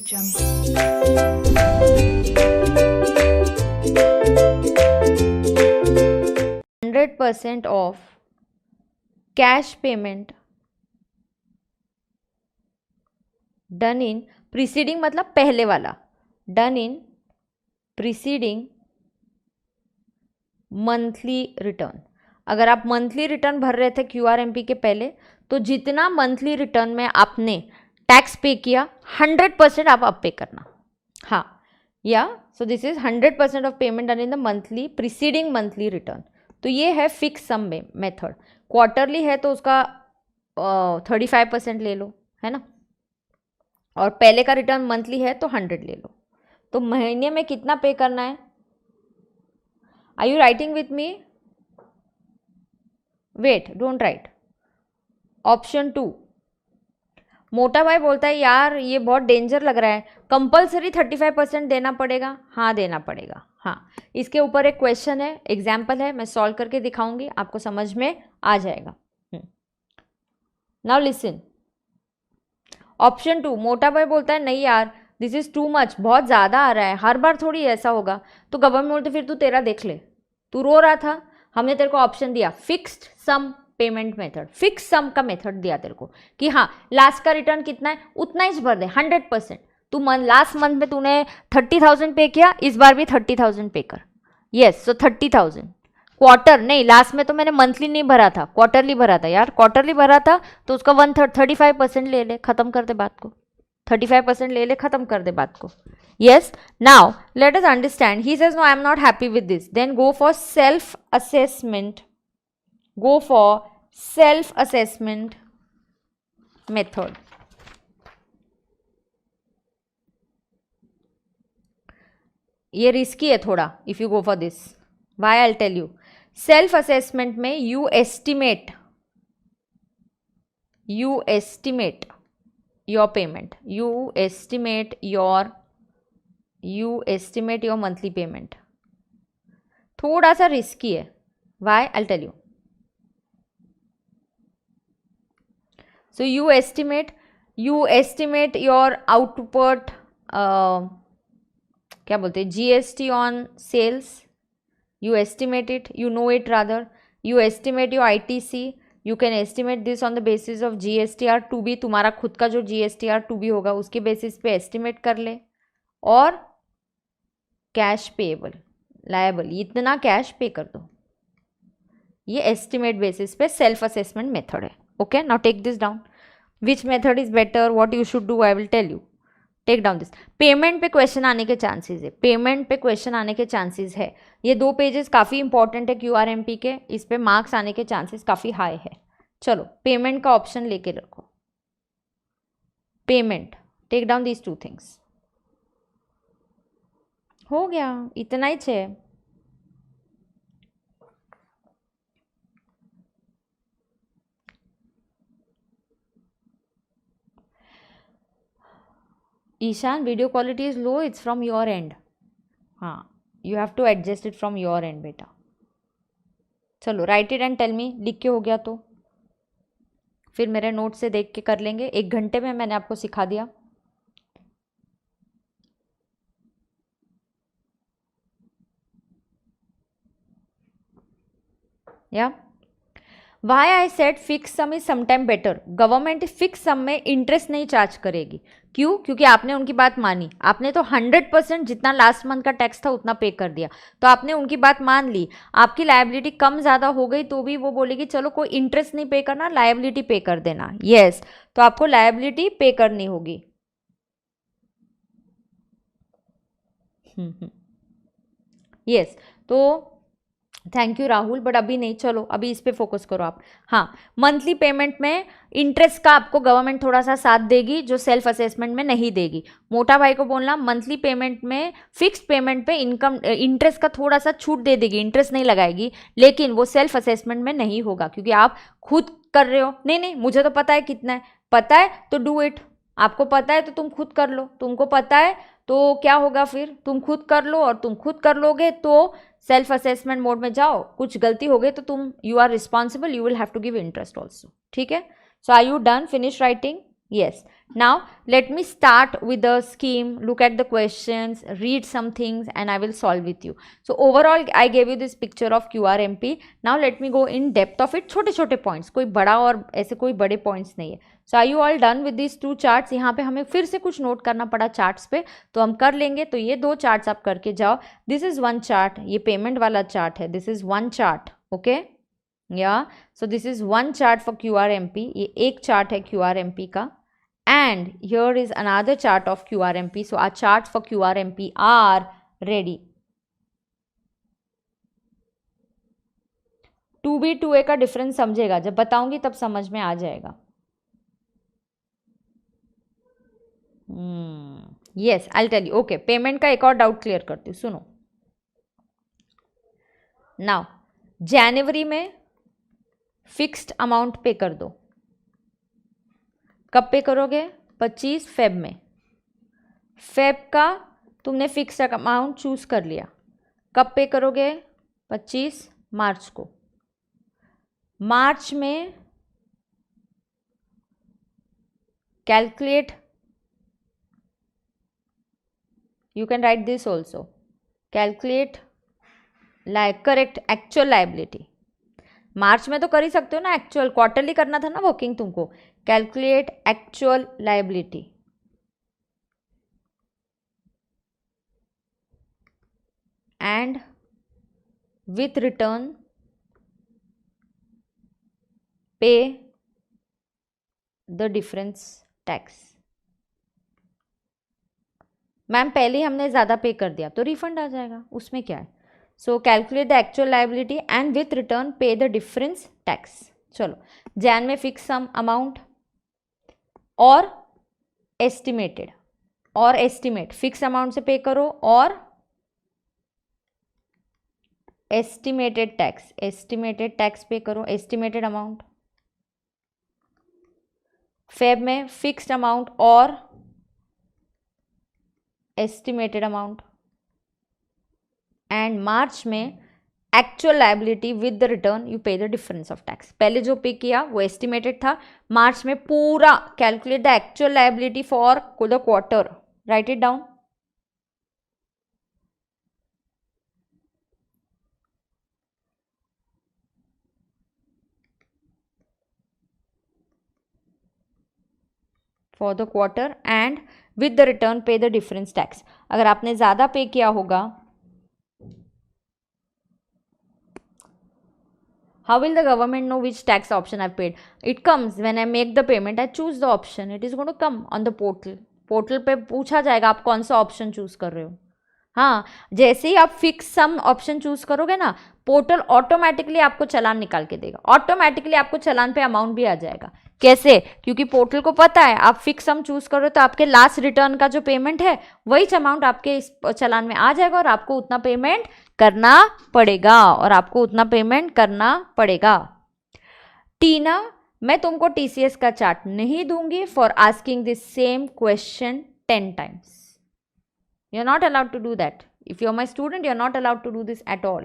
100% of cash payment done in preceding मतलब पहले वाला, done in preceding monthly return. अगर आप मंथली रिटर्न भर रहे थे QRMP के पहले, तो जितना मंथली रिटर्न में आपने टैक्स पे किया 100% आप अब पे करना। हाँ, या so this is 100% of payment done in the monthly preceding monthly return. तो ये है फिक्स सम मेथड। क्वार्टरली है तो उसका 35% ले लो, है ना, और पहले का रिटर्न मंथली है तो 100 ले लो। तो महीने में कितना पे करना है? Are you writing with me? Wait, don't write. Option 2, मोटा भाई बोलता है यार ये बहुत डेंजर लग रहा है, कंपल्सरी 35% देना पड़ेगा। हाँ, देना पड़ेगा। हाँ, इसके ऊपर एक क्वेश्चन है, एग्जाम्पल है, मैं सॉल्व करके दिखाऊंगी, आपको समझ में आ जाएगा। नाउ लिसन, ऑप्शन 2, मोटा भाई बोलता है नहीं यार दिस इज टू मच, बहुत ज़्यादा आ रहा है, हर बार थोड़ी ऐसा होगा। तो गवर्नमेंट बोलते फिर तू तेरा देख ले, तू रो रहा था, हमने तेरे को ऑप्शन दिया फिक्स्ड सम पेमेंट मेथड, फिक्स सम का मेथड दिया तेरे को कि हाँ लास्ट का रिटर्न कितना है उतना ही भर दे 100%। तू लास्ट मंथ में तूने 30,000 पे किया, इस बार भी 30,000 पे कर। यस, सो 30,000 क्वार्टर नहीं, लास्ट में तो मैंने मंथली नहीं भरा था, क्वार्टरली भरा था यार। क्वार्टरली भरा था तो उसका 35% ले ले, खत्म कर दे बात को। 35% ले ले, खत्म कर दे बात को। Yes, now let us understand. He says no, I am not happy with this. Then go for self-assessment. Go for self-assessment method. ये रिस्की है थोड़ा if you go for this. Why? I'll tell you. Self-assessment में you estimate your payment. You estimate your monthly payment. थोड़ा सा risky है। Why? I'll tell you. So you estimate your output, क्या बोलते हैं, GST on sales. You estimate it, you know it rather. You estimate your ITC. You can estimate this on the basis of GSTR to be, तुम्हारा खुद का जो GSTR to be होगा उसके basis पे एस्टिमेट कर ले। और कैश पेएबल, लायबल, इतना कैश पे कर दो। ये एस्टिमेट बेसिस पे सेल्फ असेसमेंट मेथड है। Okay, now take this down. Which method is better, what you should do, I will tell you. Take down this. Payment पे question आने के chances है, पेमेंट पे क्वेश्चन आने के चांसेस है। ये 2 पेजेस काफ़ी इंपॉर्टेंट है QRMP के, इस पे मार्क्स आने के चांसेस काफ़ी हाई है। चलो पेमेंट का ऑप्शन लेके रखो। Payment, take down these 2 things. हो गया, इतना ही है। Ishan, video quality is low, it's from your end. हाँ, you have to adjust it from your end बेटा। चलो write it and tell me, लिख के हो गया तो फिर मेरे नोट से देख के कर लेंगे। 1 घंटे में मैंने आपको सिखा दिया। या why I said fix sum is sometime better. Government fix sum में इंटरेस्ट नहीं चार्ज करेगी। क्यों? क्योंकि आपने उनकी बात मानी। आपने तो 100% जितना लास्ट मंथ का टैक्स था उतना पे कर दिया, तो आपने उनकी बात मान ली। आपकी लायबिलिटी कम ज़्यादा हो गई तो भी वो बोलेगी चलो कोई इंटरेस्ट नहीं पे करना, लायबिलिटी पे कर देना। यस, तो आपको लायबिलिटी पे करनी होगी। यस, तो थैंक यू राहुल, बट अभी नहीं, चलो अभी इस पे फोकस करो आप। हाँ, मंथली पेमेंट में इंटरेस्ट का आपको गवर्नमेंट थोड़ा सा साथ देगी जो सेल्फ असेसमेंट में नहीं देगी। मोटा भाई को बोलना मंथली पेमेंट में, फिक्स्ड पेमेंट पे इनकम इंटरेस्ट का थोड़ा सा छूट दे देगी, इंटरेस्ट नहीं लगाएगी, लेकिन वो सेल्फ असेसमेंट में नहीं होगा क्योंकि आप खुद कर रहे हो। नहीं मुझे तो पता है कितना है, पता है तो डू इट। आपको पता है तो तुम खुद कर लो, तुमको पता है तो क्या होगा, फिर तुम खुद कर लो, और तुम खुद कर लोगे तो सेल्फ असेसमेंट मोड में जाओ। कुछ गलती हो गई तो तुम, you are responsible, you will have to give interest also. ठीक है, so are you done, finish writing? Yes, Now let me start with the scheme, look at the questions, read some things, and I will solve with you. So overall I gave you this picture of QRMP. Now let me go in depth of it. छोटे छोटे points, कोई बड़ा और ऐसे कोई बड़े points नहीं है. So are you all done with these two charts? यहाँ पे हमें फिर से कुछ नोट करना पड़ा charts पे, तो हम कर लेंगे. तो ये दो charts आप करके जाओ. This is one chart, ये payment वाला chart है. This is one chart, okay? Yeah. So this is one chart for QRMP. ये एक chart है QRMP का. And here is another chart of QRMP. So our charts for QRMP are ready. 2B 2A का difference समझेगा, जब बताऊंगी तब समझ में आ जाएगा. Yes, I'll tell you. Okay, payment का एक और डाउट क्लियर करती हूँ, सुनो. नाउ जनवरी में फिक्स्ड अमाउंट पे कर दो. कब पे करोगे? 25 फेब में. फेब का तुमने फिक्स अमाउंट चूज कर लिया. कब पे करोगे? 25 मार्च को. मार्च में calculate, you can write this also, calculate correct actual liability. मार्च में तो कर ही सकते हो ना, एक्चुअल क्वार्टरली करना था ना वर्किंग तुमको. Calculate actual liability and with return पे द डिफरेंस टैक्स. मैम पहले ही हमने ज़्यादा पे कर दिया तो रिफंड आ जाएगा, उसमें क्या है. सो calculate the actual liability and with return पे द डिफरेंस टैक्स. चलो, जैन में फिक्स सम अमाउंट और एस्टिमेटेड, और एस्टिमेट फिक्स अमाउंट से पे करो और एस्टिमेटेड टैक्स पे करो, एस्टिमेटेड अमाउंट. फेब में फिक्स्ड अमाउंट और एस्टिमेटेड अमाउंट. एंड मार्च में actual liability with the return you पे द डिफरेंस ऑफ टैक्स. पहले जो पे किया वो एस्टिमेटेड था. मार्च में पूरा calculate the actual liability for the quarter. Right it down. For the quarter and with the return पे द डिफरेंस टैक्स. अगर आपने ज़्यादा पे किया होगा, how will the government know which tax option I've paid? It comes when I make the payment, I choose the option. It is going to come on the portal. Portal पे पूछा जाएगा आप कौन सा ऑप्शन चूज कर रहे हो. हाँ, जैसे ही आप फिक्स सम ऑप्शन चूज करोगे ना, पोर्टल ऑटोमेटिकली आपको चालान निकाल के देगा. ऑटोमेटिकली आपको चालान पे अमाउंट भी आ जाएगा. कैसे? क्योंकि पोर्टल को पता है आप फिक्स सम चूज करो तो आपके लास्ट रिटर्न का जो पेमेंट है वही अमाउंट आपके इस चालान में आ जाएगा और आपको उतना पेमेंट करना पड़ेगा. टीना, मैं तुमको टीसीएस का चार्ट नहीं दूंगी for asking this same question 10 times. You're not allowed to do that. If you're my student, you're not allowed to do this at all.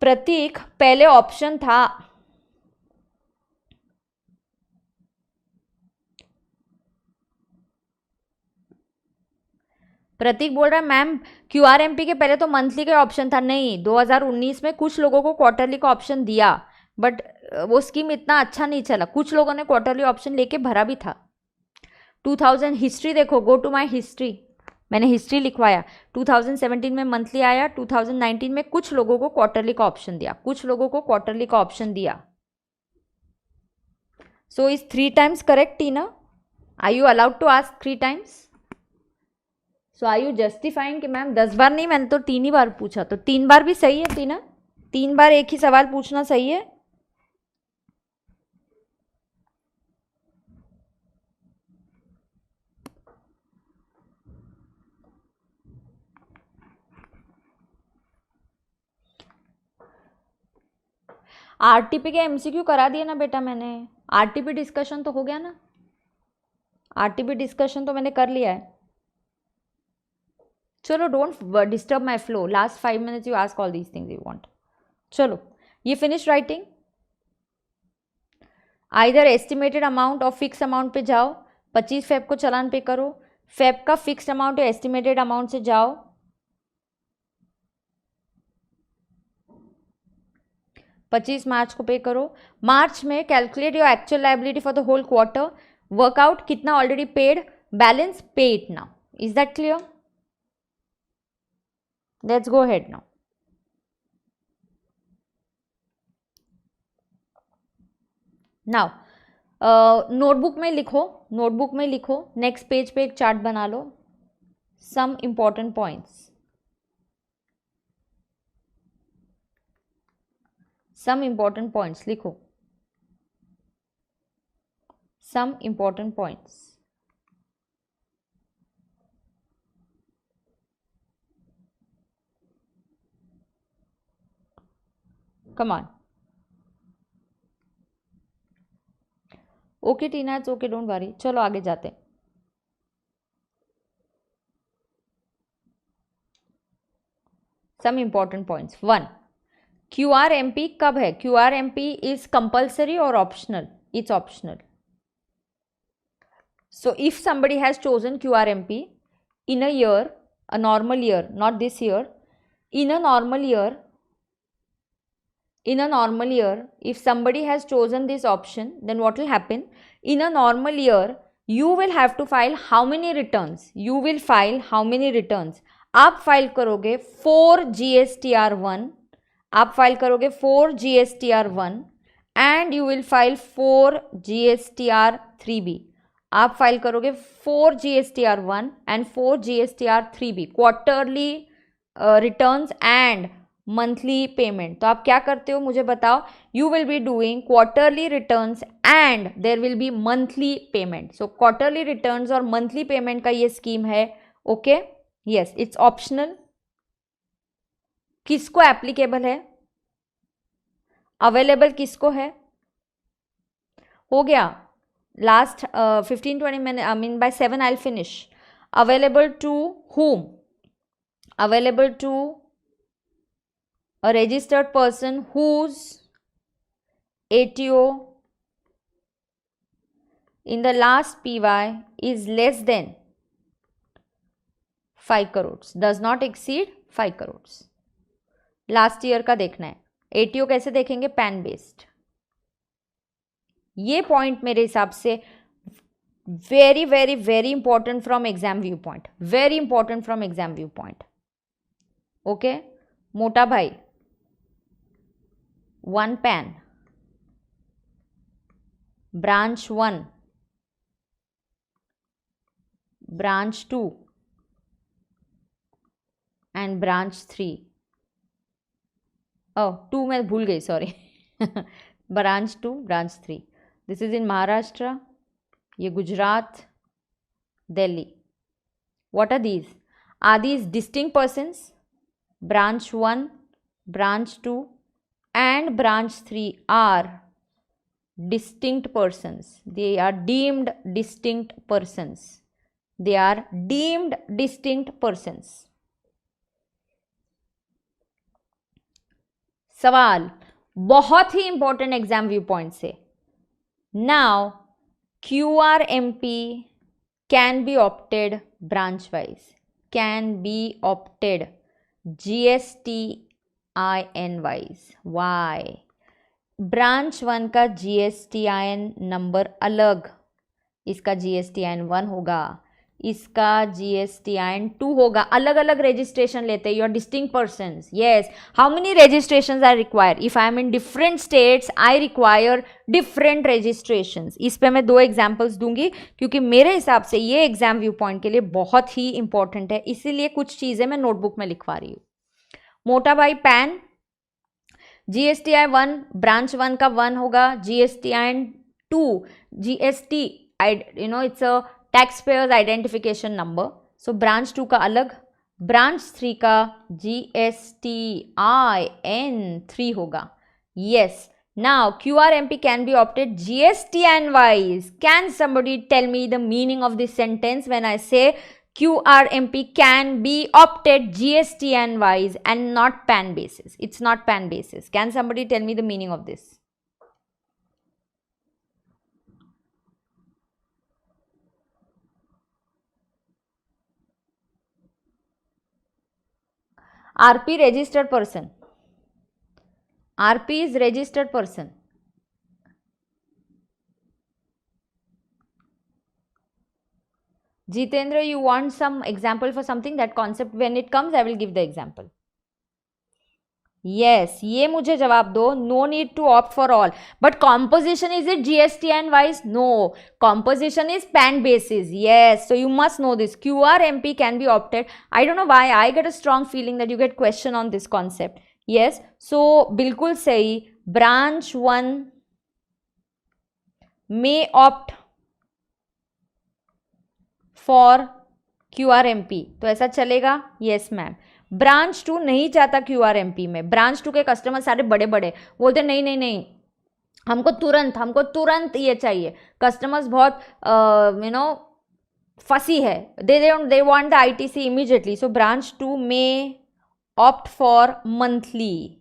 प्रतीक, पहले ऑप्शन था प्रतीक बोल रहा है मैम क्यूआरएमपी के पहले तो मंथली का ऑप्शन था. नहीं, 2019 में कुछ लोगों को क्वार्टरली का ऑप्शन दिया, बट वो स्कीम इतना अच्छा नहीं चला. कुछ लोगों ने क्वार्टरली ऑप्शन लेके भरा भी था. 2000 हिस्ट्री देखो, गो टू माय हिस्ट्री, मैंने हिस्ट्री लिखवाया. 2017 में मंथली आया, 2019 में कुछ लोगों को क्वार्टरली का ऑप्शन दिया. So is 3 times correct Tina? Are you allowed to ask 3 times? So are you justifying कि मैम 10 बार नहीं, मैंने तो 3 ही बार पूछा. तो 3 बार भी सही है टीना, 3 बार एक ही सवाल पूछना सही है. आरटीपी के एमसीक्यू करा दिया ना बेटा मैंने. आरटीपी डिस्कशन तो हो गया ना, आरटीपी डिस्कशन तो मैंने कर लिया है. चलो don't disturb my flow, last 5 minutes you ask all these things you want. चलो ये finish writing. Either estimated amount और फिक्स अमाउंट पे जाओ, 25 फेब को चालान पे करो, फेब का फिक्स्ड अमाउंट या एस्टिमेटेड अमाउंट से जाओ, 25 मार्च को पे करो. मार्च में calculate your actual liability for the whole quarter, work out कितना already paid, balance, pay it now. Is that clear? Let's go ahead now. Now notebook में लिखो, notebook में लिखो, नेक्स्ट पेज पे एक चार्ट बना लो. Some important points, some important points लिखो, some important points. come on. Okay Tina, it's okay, don't worry. चलो आगे जाते हैं. some important points. 1, QRMP कब है? QRMP is compulsory or optional? It's optional. So if somebody has chosen QRMP in a year, a normal year, not this year, in a normal year, if somebody has chosen this option, then what will happen? In a normal year, you will have to file how many returns? You will file how many returns? आप file करोगे 4 GSTR1, आप file करोगे 4 GSTR1 and you will file 4 GSTR3B. आप file करोगे 4 GSTR1 and 4 GSTR3B, quarterly returns and monthly payment. तो आप क्या करते हो मुझे बताओ? You will be doing quarterly returns and there will be monthly payment. So quarterly returns और मंथली पेमेंट का ये स्कीम है. Okay, yes, it's optional. किसको एप्लीकेबल है? अवेलेबल किसको है? हो गया. Last 15-20 minutes, I mean by 7 I'll finish. Available to whom? Available to a registered person whose ATO in the last PY is less than 5 crores, does not exceed 5 crores. Last year का देखना है. ATO कैसे देखेंगे? Pan based. ये point मेरे हिसाब से very very very important from exam view point, very important from exam view point. Okay मोटा भाई, 1 PAN, branch 1, branch 2 and branch 3. Oh 2 मैं भूल गई, sorry. Branch 2, branch 3. This is in Maharashtra, ये Gujarat, Delhi. What are these? Are these distinct persons? Branch 1, branch 2 and branch 3 are distinct persons. They are deemed distinct persons. They are deemed distinct persons. सवाल बहुत ही important exam view point से. Now QRMP can be opted branch wise, can be opted GSTIN wise. Why? Branch 1 का GSTIN number अलग, इसका GSTIN 1 होगा, इसका GSTIN 2 होगा. अलग अलग रजिस्ट्रेशन लेते हैं. You are distinct persons. Yes, how many registrations are require? If I am in different states I require different registrations. इस पे मैं 2 एग्जांपल्स दूंगी क्योंकि मेरे हिसाब से ये एग्जाम व्यू पॉइंट के लिए बहुत ही इंपॉर्टेंट है, इसीलिए कुछ चीज़ें मैं नोटबुक में लिखवा रही हूँ. मोटा भाई पैन, GSTI 1 ब्रांच 1 का 1 होगा, GSTIN 2 GST it's a tax payers identification number. So branch 2 का अलग, ब्रांच 3 का GSTIN 3 होगा. Yes, now QRMP can be opted GSTIN wise. Can somebody tell me the meaning of this sentence when I say QRMP can be opted GSTN wise and not PAN basis. It's not PAN basis. Can somebody tell me the meaning of this? RP registered person. RP is registered person. Jitendra, you want some example for something? That concept, when it comes, I will give the example. Yes, ये मुझे जवाब दो. No need to opt for all. But composition, is it GSTN wise? No. Composition is PAN basis. Yes. So you must know this. QRMP can be opted. I don't know why. I get a strong feeling that you get question on this concept. Yes. So बिल्कुल सही. Branch 1 may opt for QRMP. तो ऐसा चलेगा? Yes, ma'am. Branch 2 नहीं चाहता QRMP में. Branch 2 के customer सारे बड़े बड़े बोलते नहीं नहीं नहीं, हमको तुरंत ये चाहिए. कस्टमर्स बहुत फसी है. They want the ITC immediately. So branch 2 में ऑप्ट फॉर मंथली.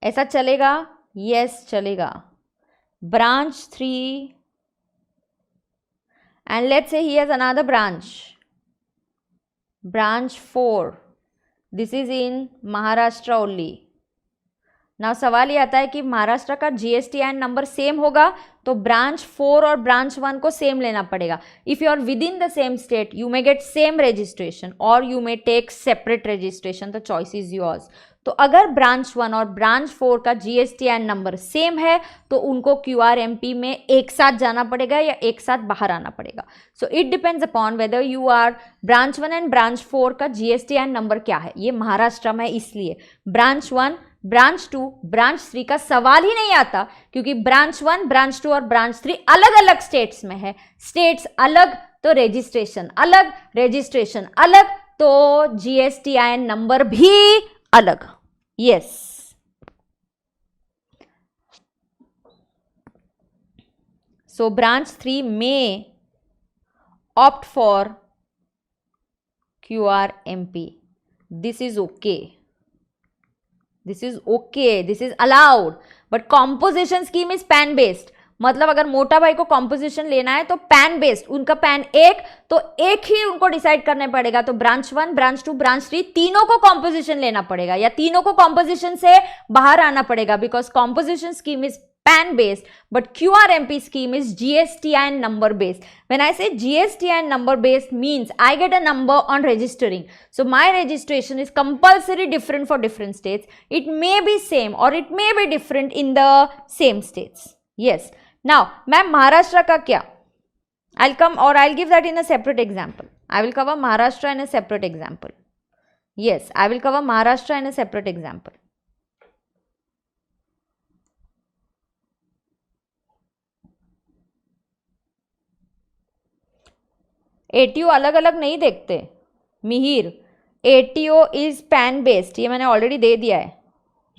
ऐसा चलेगा? यस चलेगा. Branch 3 and let's say he has another branch 4. This is in Maharashtra only. Now सवाल ये आता है कि महाराष्ट्र का GSTN नंबर सेम होगा तो ब्रांच 4 और ब्रांच 1 को सेम लेना पड़ेगा. If you are within the same state you may get same registration और you may take separate registration. The choice is yours. तो अगर ब्रांच 1 और ब्रांच 4 का GSTN नंबर सेम है तो उनको QRMP में एक साथ जाना पड़ेगा या एक साथ बाहर आना पड़ेगा. So it depends upon whether you are branch 1 and branch 4 का GSTN नंबर क्या है. ये महाराष्ट्र में इसलिए ब्रांच 1 ब्रांच 2 ब्रांच 3 का सवाल ही नहीं आता क्योंकि ब्रांच 1 ब्रांच 2 और ब्रांच 3 अलग अलग स्टेट्स में है. स्टेट्स अलग तो रजिस्ट्रेशन अलग, रजिस्ट्रेशन अलग तो GSTN नंबर भी अलग. Yes. So branch 3 may opt for QRMP. This is okay. This is okay. This is allowed. But composition scheme is PAN based. मतलब अगर मोटा भाई को कॉम्पोजिशन लेना है तो पैन बेस्ड, उनका पैन एक तो एक ही उनको डिसाइड करना पड़ेगा. तो ब्रांच 1 ब्रांच 2 ब्रांच 3 तीनों को कॉम्पोजिशन लेना पड़ेगा या तीनों को कॉम्पोजिशन से बाहर आना पड़ेगा because composition scheme is PAN based but QRMP scheme is GSTN number based. When I say GSTN number based means I get a number on registering. So my registration is compulsory different for different states. It may be same or it may be different in the same states. Yes. Now, ma'am, Maharashtra ka kya? I'll come or I'll give that in a separate example. I will cover Maharashtra in a separate example. Yes, I will cover Maharashtra in a separate example. ATO अलग अलग नहीं देखते Mihir. ATO is PAN based. ये मैंने already दे दिया है.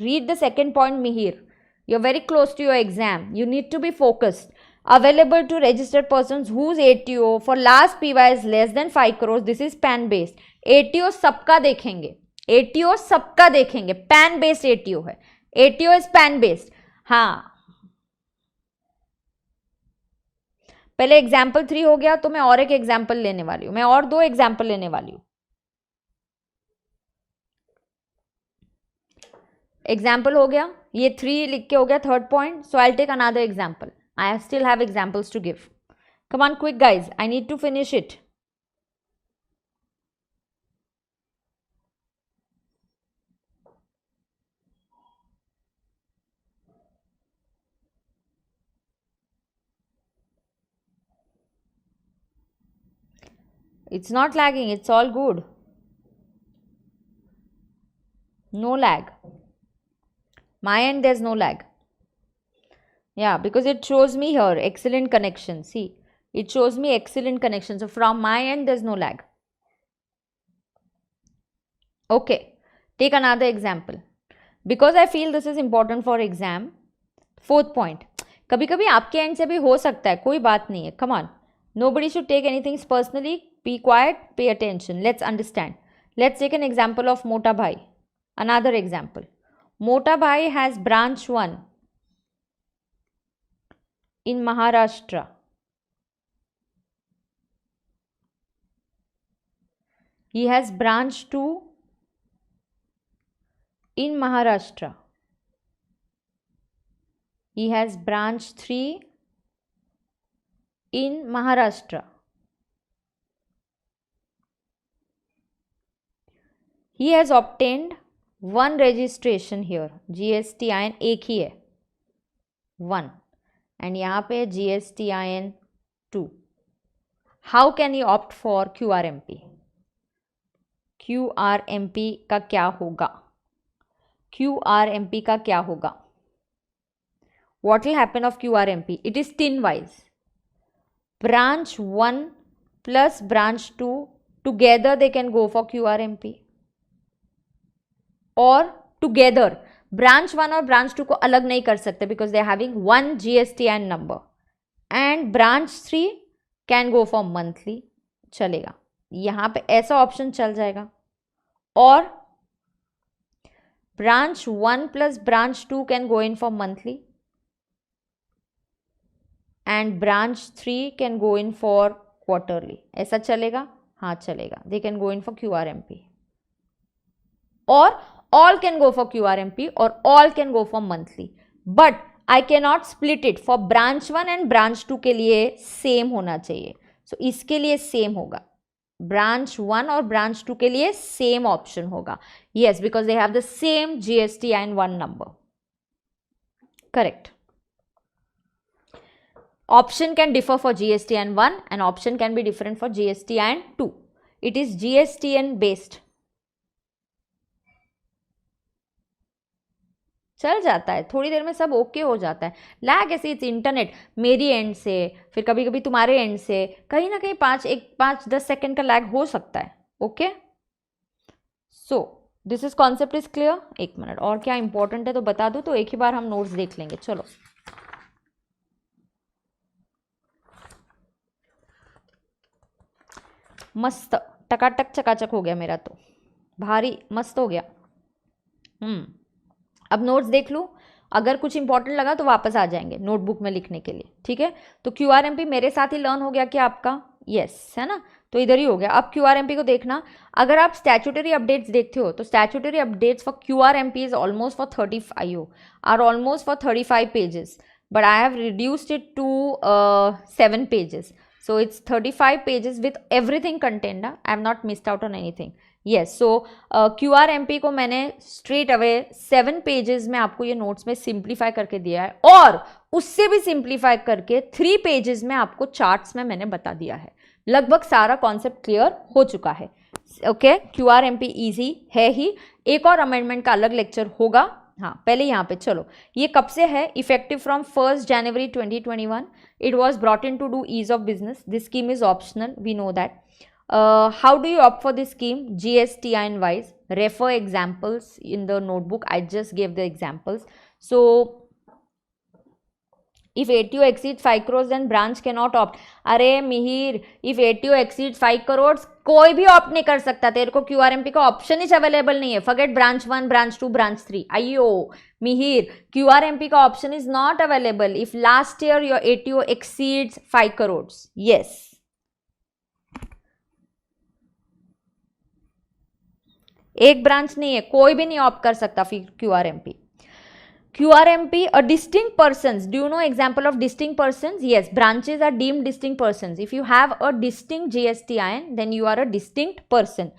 Read the second point Mihir. You're very close to your exam. You need to be focused. Available to registered persons whose ATO for last PY is less than 5 crores. This is PAN based. ATO सबका देखेंगे. ATO सबका देखेंगे. PAN based ATO है. ATO is PAN based. हाँ, पहले example 3 हो गया तो मैं और एक एग्जाम्पल लेने वाली हूं. मैं और 2 एग्जाम्पल लेने वाली हूं. एग्जाम्पल हो गया, ये 3 लिख के हो गया third point. So I take another example. I still have examples to give. Come on quick guys, I need to finish it. It's not lagging, it's all good. No lag. My end there's no lag. Yeah, because it shows me here excellent connection. See, it shows me excellent connection. So from my end there's no lag. Okay, take another example. Because I feel this is important for exam. Fourth point. कभी कभी आपके and से भी हो सकता है, कोई बात नहीं है. Come on. Nobody should take anything personally. Be quiet, pay attention. Let's understand. Let's take an example of Mota Bhai. Another example. Mota Bhai has branch 1 in Maharashtra. He has branch 2 in Maharashtra. He has branch 3 in Maharashtra. He has obtained one registration here. GSTIN एक ही है, 1, and यहाँ पे GSTIN 2. How can he opt for QRMP? QRMP का क्या होगा? QRMP का क्या होगा? What will happen of QRMP? It is tin wise. Branch 1 plus branch 2 together they can go for QRMP. और टुगेदर ब्रांच 1 और ब्रांच 2 को अलग नहीं कर सकते because they are having 1 GSTIN number. And branch 3 can go for monthly. चलेगा, यहाँ पे ऐसा ऑप्शन चल जाएगा. और branch 1 plus branch 2 can go in for monthly and branch 3 can go in for quarterly. ऐसा चलेगा? हाँ चलेगा. They can go in for QRMP. और all can go for QRMP or all can go for monthly, but I cannot split it. for branch 1 and branch 2 के लिए same होना चाहिए. so इसके लिए same होगा. branch 1 और branch 2 के लिए same option होगा. yes, because they have the same GSTIN 1 number. correct. option can differ for GSTIN 1 and option can be different for GSTIN 2. it is GSTN based. चल जाता है, थोड़ी देर में सब ओके हो जाता है. लैग ऐसे इंटरनेट मेरी एंड से, फिर कभी कभी तुम्हारे एंड से, कहीं ना कहीं 5-10 सेकेंड का लैग हो सकता है. Okay, so this is concept is clear. एक मिनट, और क्या इंपॉर्टेंट है तो बता दो, तो एक ही बार हम नोट्स देख लेंगे. चलो, मस्त टकाटक चकाचक हो गया मेरा, तो भारी मस्त हो गया. अब नोट्स देख लूँ, अगर कुछ इंपॉर्टेंट लगा तो वापस आ जाएंगे नोटबुक में लिखने के लिए. ठीक है, तो QRMP मेरे साथ ही लर्न हो गया क्या आपका? यस, है ना, तो इधर ही हो गया. अब QRMP को देखना, अगर आप स्टैट्यूटरी अपडेट्स देखते हो तो statutory updates for QRMP is almost for 35 pages, but I have reduced it to 7 pages. so it's 35 pages with everything contained. I have not missed out on anything. yes, so QRMP को मैंने straight away 7 pages में आपको ये notes में simplify करके दिया है, और उससे भी simplify करके 3 pages में आपको charts में मैंने बता दिया है. लगभग सारा concept clear हो चुका है. ओके, QRMP easy है ही. एक और amendment का अलग lecture होगा. हाँ, पहले यहाँ पे चलो, ये कब से है? Effective from 1 January 2021. It was brought in to do ease of business. This scheme is optional, we know that. How do you opt for this scheme? GSTIN wise. Refer examples in the notebook. I just give the examples. So if ATO exceeds 5 crores then branch cannot opt. अरे Mihir, if ATO exceeds 5 crores कोई भी opt नहीं कर सकता. तेरे को QRMP का option ही available नहीं है. Forget branch 1, branch 2, branch 3. अयो मिहिर, QRMP का option is not available if last year your ATO exceeds 5 crores. yes, एक ब्रांच नहीं है, कोई भी नहीं ऑप्ट कर सकता फिर QRMP. QRMP, a distinct persons. Do you know example of distinct persons? Yes, branches are deemed distinct persons. If you have a distinct GSTIN, then you are a distinct person.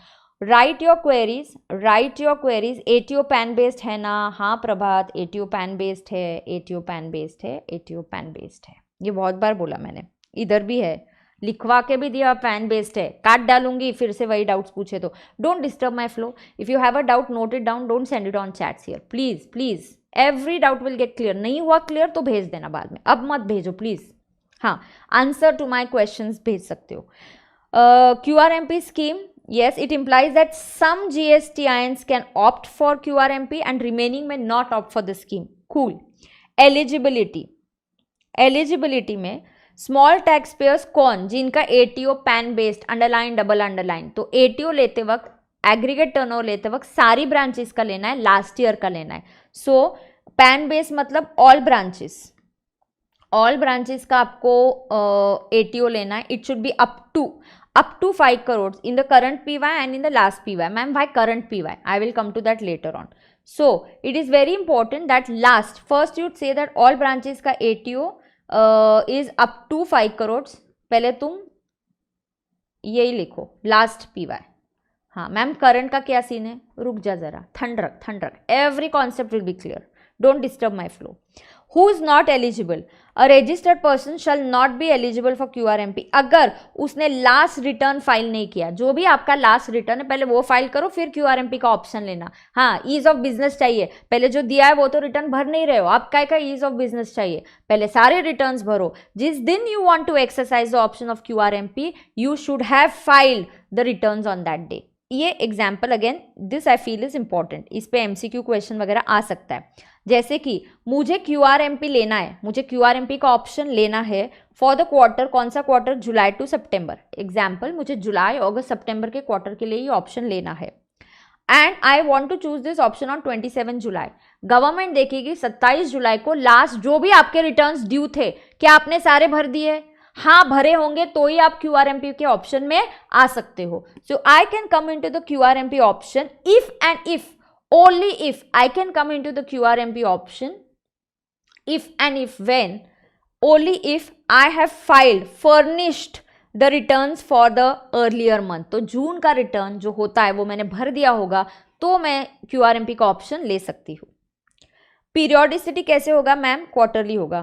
Write your queries. Write your queries. ATO PAN based है ना? हाँ प्रभात, ATO PAN based है, ATO PAN based है, ATO PAN based है. ये बहुत बार बोला मैंने, इधर भी है, लिखवा के भी दिया PAN based है. काट डालूंगी फिर से वही डाउट्स पूछे तो. Don't disturb my flow. If you have a doubt, note it down. Don't send it on chats here. Please, please. Every doubt will get clear. नहीं हुआ क्लियर तो भेज देना बाद में, अब मत भेजो प्लीज. हाँ, आंसर टू माई क्वेश्चंस भेज सकते हो. QRMP scheme, yes, it implies that some GSTINs can opt for QRMP and remaining may not opt for the scheme. Cool. Eligibility. Eligibility में स्मॉल टैक्स पेयर्स कौन? जिनका ATO pan based, underline double underline. तो ATO लेते वक्त, aggregate turnover लेते वक्त सारी branches का लेना है, लास्ट ईयर का लेना है। सो पैन बेस्ड मतलब ऑल ब्रांचेस का आपको एटीओ लेना है। It should be up to 5 crores in the current PY and in the last PY. Ma'am, why current PY? I will come to that later on. So it is very important that first you'd say that all branches का ATO is up to 5 crores. पहले तुम यही लिखो last PY। हाँ ma'am, current का क्या scene है? रुक जा जरा, ठंड रख। Every concept will be clear, don't disturb my flow. Who is not eligible? A registered person shall not be eligible for QRMP. अगर उसने लास्ट रिटर्न फाइल नहीं किया, जो भी आपका लास्ट रिटर्न है पहले वो फाइल करो, फिर QRMP का ऑप्शन लेना। हाँ, ईज ऑफ बिजनेस चाहिए, पहले जो दिया है वो तो रिटर्न भर नहीं रहे हो आप, क्या का ईज ऑफ बिजनेस चाहिए, पहले सारे रिटर्न्स भरो। जिस दिन you want to exercise the option of QRMP, you should have filed the returns on that day. ये example again this I feel is important, इस पे MCQ क्वेश्चन वगैरह आ सकता है। जैसे कि मुझे QRMP लेना है, मुझे QRMP का ऑप्शन लेना है फॉर द क्वार्टर, कौन सा क्वार्टर? जुलाई टू सितंबर। एग्जाम्पल, मुझे जुलाई अगस्त सितंबर के क्वार्टर के लिए ये ऑप्शन लेना है and I want to choose this option on 27 July. Government देखेगी 27 जुलाई को लास्ट जो भी आपके रिटर्न्स ड्यू थे, क्या आपने सारे भर दिए? हाँ भरे होंगे तो ही आप QRMP के ऑप्शन में आ सकते हो। So I can come into the QRMP option if and if, only if I can come into the QRMP option if and if when, only if I have furnished the returns for the earlier month। तो जून का return जो होता है वो मैंने भर दिया होगा तो मैं QRMP का ऑप्शन ले सकती हूँ। पीरियोडिसिटी कैसे होगा मैम? क्वार्टरली होगा।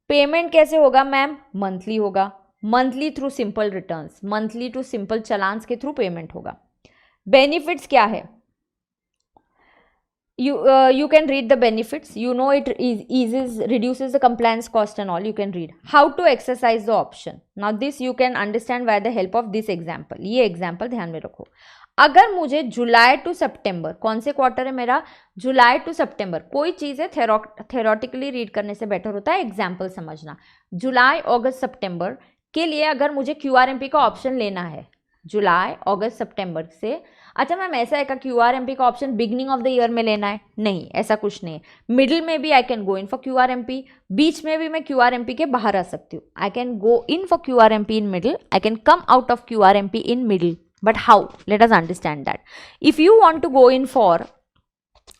पेमेंट कैसे होगा मैम? मंथली होगा। Monthly through simple returns, monthly to simple challans के थ्रू पेमेंट होगा। बेनिफिट्स क्या है? You can read the benefits, you know it reduces the compliance cost and all, you can read. How to exercise the option? Now this you can understand by the help of this example। ये example ध्यान में रखो। अगर मुझे जुलाई to सितंबर, कौन से quarter है मेरा? जुलाई टू सितंबर। कोई चीज़ है थेरोटिकली रीड करने से बेटर होता है एग्जाम्पल समझना। जुलाई अगस्त सितंबर के लिए अगर मुझे QRMP का ऑप्शन लेना है, जुलाई अगस्त सितंबर से, अच्छा मैम ऐसा है का QRMP का option beginning of the year में लेना है? नहीं, ऐसा कुछ नहीं है। मिडिल में भी I can go in for QRMP, बीच में भी मैं QRMP के बाहर आ सकती हूँ। I can go in for QRMP in middle, I can come out of QRMP in middle, but how? Let us understand that. If you want to go in for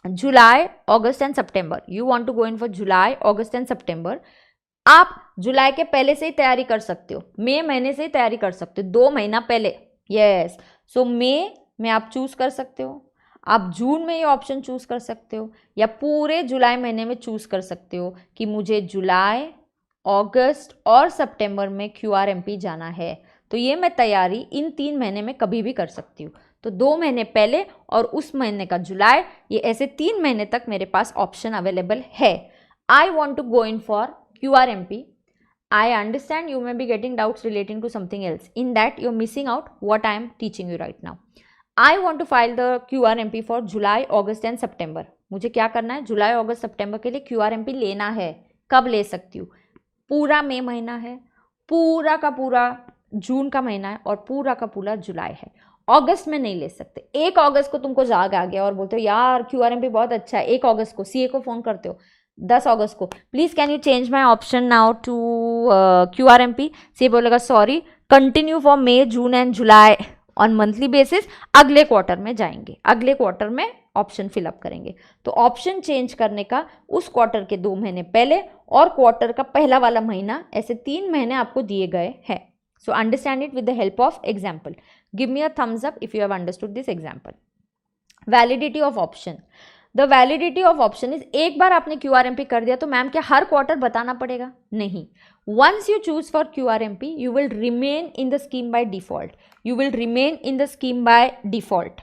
July August and September, you want to go in for July August and September, आप जुलाई के पहले से ही तैयारी कर सकते हो, मई महीने से ही तैयारी कर सकते हो, 2 महीना पहले। यस, सो मई में आप चूज कर सकते हो, आप जून में ये ऑप्शन चूज कर सकते हो, या पूरे जुलाई महीने में चूज कर सकते हो कि मुझे जुलाई अगस्त और सितंबर में QRMP जाना है। तो ये मैं तैयारी इन 3 महीने में कभी भी कर सकती हूँ। तो 2 महीने पहले और उस महीने का जुलाई, ये ऐसे 3 महीने तक मेरे पास ऑप्शन अवेलेबल है। I want to go in for QRMP। I understand you may be getting doubts relating to something else. In that you're missing out what I am teaching you right now. I want to file the QRMP for July, August and September. मुझे क्या करना है? जुलाई अगस्त सितंबर के लिए QRMP लेना है। कब ले सकती हूँ? पूरा मई महीना है, पूरा का पूरा जून का महीना है और पूरा का पूरा जुलाई है। अगस्त में नहीं ले सकते। 1 अगस्त को तुमको जाग आ गया और बोलते हो यार QRMP बहुत अच्छा है, 1 अगस्त को CA को फ़ोन करते हो, 10 अगस्त को please can you change my option now to QRMP। CA बोलेगा sorry, continue for May, June and July on monthly basis, अगले क्वार्टर में जाएंगे, अगले क्वार्टर में ऑप्शन फिलअप करेंगे। तो ऑप्शन चेंज करने का उस क्वार्टर के 2 महीने पहले और क्वार्टर का पहला वाला महीना, ऐसे 3 महीने आपको दिए गए हैं। So understand it with the help of example. Give me a thumbs up if you have understood this example. Validity of option, the validity of option is, एक बार आपने QRMP कर दिया तो मैम क्या हर क्वार्टर बताना पड़ेगा? नहीं। Once you choose for QRMP, you will remain in the scheme by default. You will remain in the scheme by default.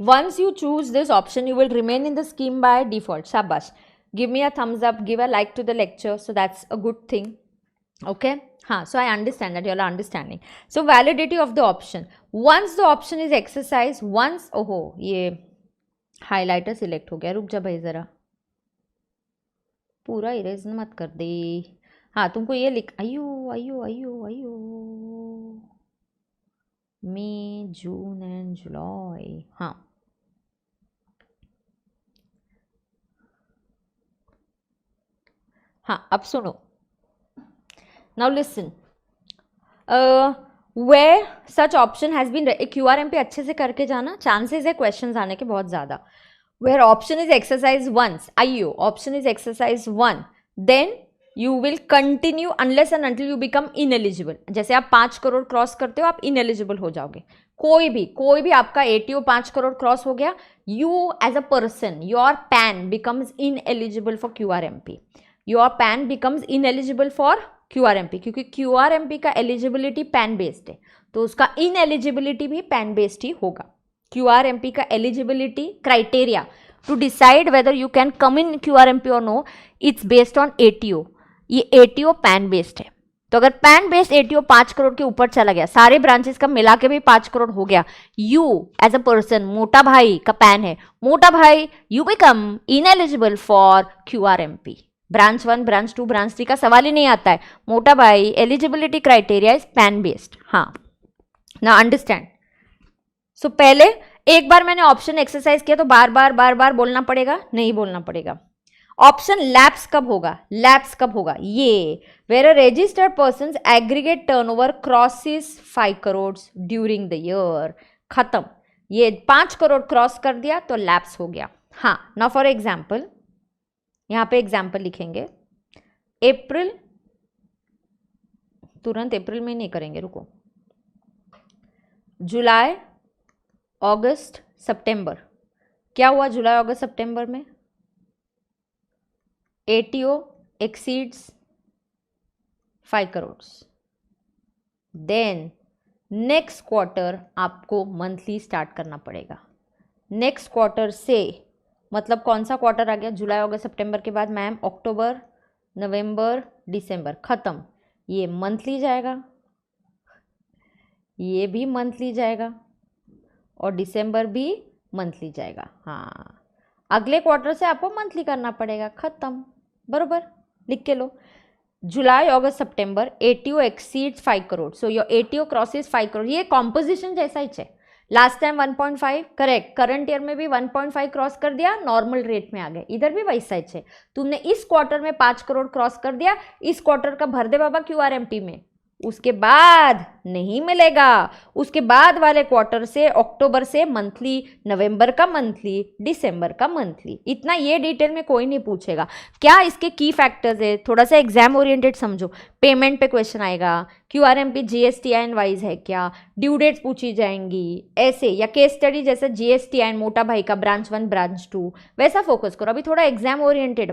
Once you choose this option, you will remain in the scheme by default. Shabash. Give me a thumbs up, give a like to the lecture. So that's a good thing. Okay, so I understand that you all are understanding. So validity of the option, once the option is exercised, once, ओहो ये highlighter select हो गया, रुक जा भाई ज़रा, पूरा erase मत कर दे। हाँ, तुमको ये लिख, अयो अयो अयो अयो, मई जून एंड जुलाई। हाँ, अब सुनो, now listen, where such option has been, QRMP अच्छे से करके जाना, चांसेस है क्वेश्चन आने के बहुत ज़्यादा। Where option is exercise once, आइयो option is exercise one, then you will continue unless and until you become ineligible. जैसे आप 5 करोड़ क्रॉस करते हो, आप इनएलिजिबल हो जाओगे। कोई भी आपका ATO 5 करोड़ क्रॉस हो गया, you as a person, your PAN becomes ineligible for QRMP, your PAN becomes ineligible for QRMP, क्योंकि QRMP का एलिजिबिलिटी पैन बेस्ड है, तो उसका इनएलिजिबिलिटी भी पैन बेस्ड ही होगा। QRMP का eligibility criteria to decide whether you can come in QRMP और no, it's based on ATO। ये ATO पैन बेस्ड है, तो अगर पैन बेस्ड ATO 5 करोड़ के ऊपर चला गया, सारे ब्रांचेस का मिला के भी 5 करोड़ हो गया, यू एज अ पर्सन, मोटा भाई का पैन है, मोटा भाई, you become ineligible for QRMP। Branch 1, branch 2, branch 3 का सवाल ही नहीं आता है, मोटा भाई eligibility criteria is pan based. हाँ, ना अंडरस्टैंड। सो पहले एक बार मैंने ऑप्शन एक्सरसाइज किया तो बार बार बोलना पड़ेगा? नहीं बोलना पड़ेगा। ऑप्शन लैप्स कब होगा? ये where a registered person's aggregate turnover crosses 5 crore during the year, खत्म। ये 5 करोड़ क्रॉस कर दिया तो लैप्स हो गया। हाँ, नाउ फॉर एग्जाम्पल, यहाँ पे एग्जाम्पल लिखेंगे, अप्रैल, तुरंत अप्रैल में नहीं करेंगे, रुको, जुलाई, अगस्त, सितंबर। क्या हुआ जुलाई, अगस्त, सितंबर में? ATO exceeds 5 crore. Then next quarter आपको मंथली स्टार्ट करना पड़ेगा। नेक्स्ट क्वार्टर से मतलब कौन सा क्वार्टर आ गया? जुलाई, अगस्त, सितंबर के बाद मैम अक्टूबर, नवंबर, दिसंबर, खत्म। ये मंथली जाएगा, ये भी मंथली जाएगा, और दिसंबर भी मंथली जाएगा। हाँ, अगले क्वार्टर से आपको मंथली करना पड़ेगा, खत्म। बरोबर, लिख के लो, जुलाई, अगस्त, सितंबर, ATO exceeds 5 crore, so your ATO crosses 5 crore. ये कॉम्पोजिशन जैसा ही है, last time 1.5 correct, current year में भी 1.5 क्रॉस कर दिया, नॉर्मल रेट में आ गए, इधर भी वैसा ही है। तुमने इस क्वार्टर में 5 करोड़ क्रॉस कर दिया, इस क्वार्टर का भर दे बाबा QRMP में, उसके बाद नहीं मिलेगा। उसके बाद वाले क्वार्टर से, अक्टूबर से मंथली, नवंबर का मंथली, दिसंबर का मंथली, इतना ये डिटेल में कोई नहीं पूछेगा। क्या इसके की फैक्टर्स है, थोड़ा सा एग्जाम ओरिएंटेड समझो। पेमेंट पे क्वेश्चन आएगा, QRMP GSTIN वाइज है क्या, ड्यू डेट्स पूछी जाएंगी ऐसे, या केस स्टडी जैसे GSTIN मोटा भाई का ब्रांच 1, ब्रांच 2, वैसा फोकस करो। अभी थोड़ा एग्जाम ओरिएंटेड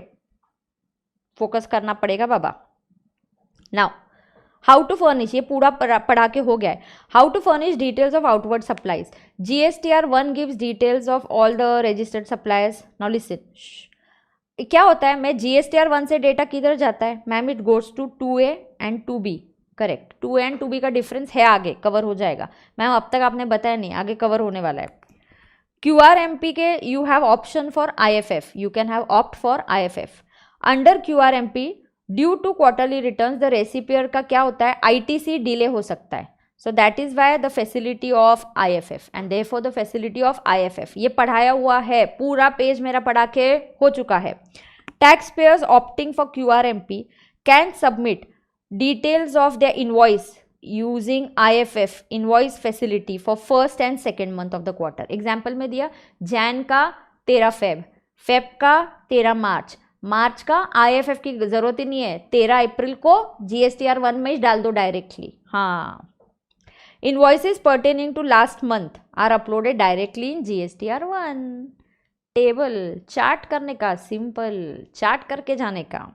फोकस करना पड़ेगा बाबा। नाउ हाउ टू फर्निश, ये पूरा पढ़ा के हो गया है। How to furnish details of outward supplies, GSTR 1 gives details of all the registered suppliers. Now listen, क्या होता है, मैं GSTR 1 से डेटा किधर जाता है ma'am? It goes to 2A and 2B, correct. 2A and 2B का डिफरेंस है, आगे कवर हो जाएगा मैम, अब तक आपने बताया नहीं, आगे कवर होने वाला है। QRMP के you have option for IFF, you can have opt for IFF under QRMP। Due to quarterly returns the recipient का क्या होता है, ITC डिले हो सकता है, so that is why the facility of IFF and therefore the facility of IFF। ये पढ़ाया हुआ है, पूरा पेज मेरा पढ़ा के हो चुका है। Tax payers opting for QRMP can submit details of the invoice using IFF invoice facility for first and second month of the quarter. Example में दिया, जैन का 13 फेब का 13 मार्च का IFF की जरूरत ही नहीं है, 13 अप्रैल को GSTR 1 में ही डाल दो डायरेक्टली। हाँ, invoices pertaining to last month are uploaded directly in GSTR 1। Table chart करने का, सिंपल चार्ट करके जाने का।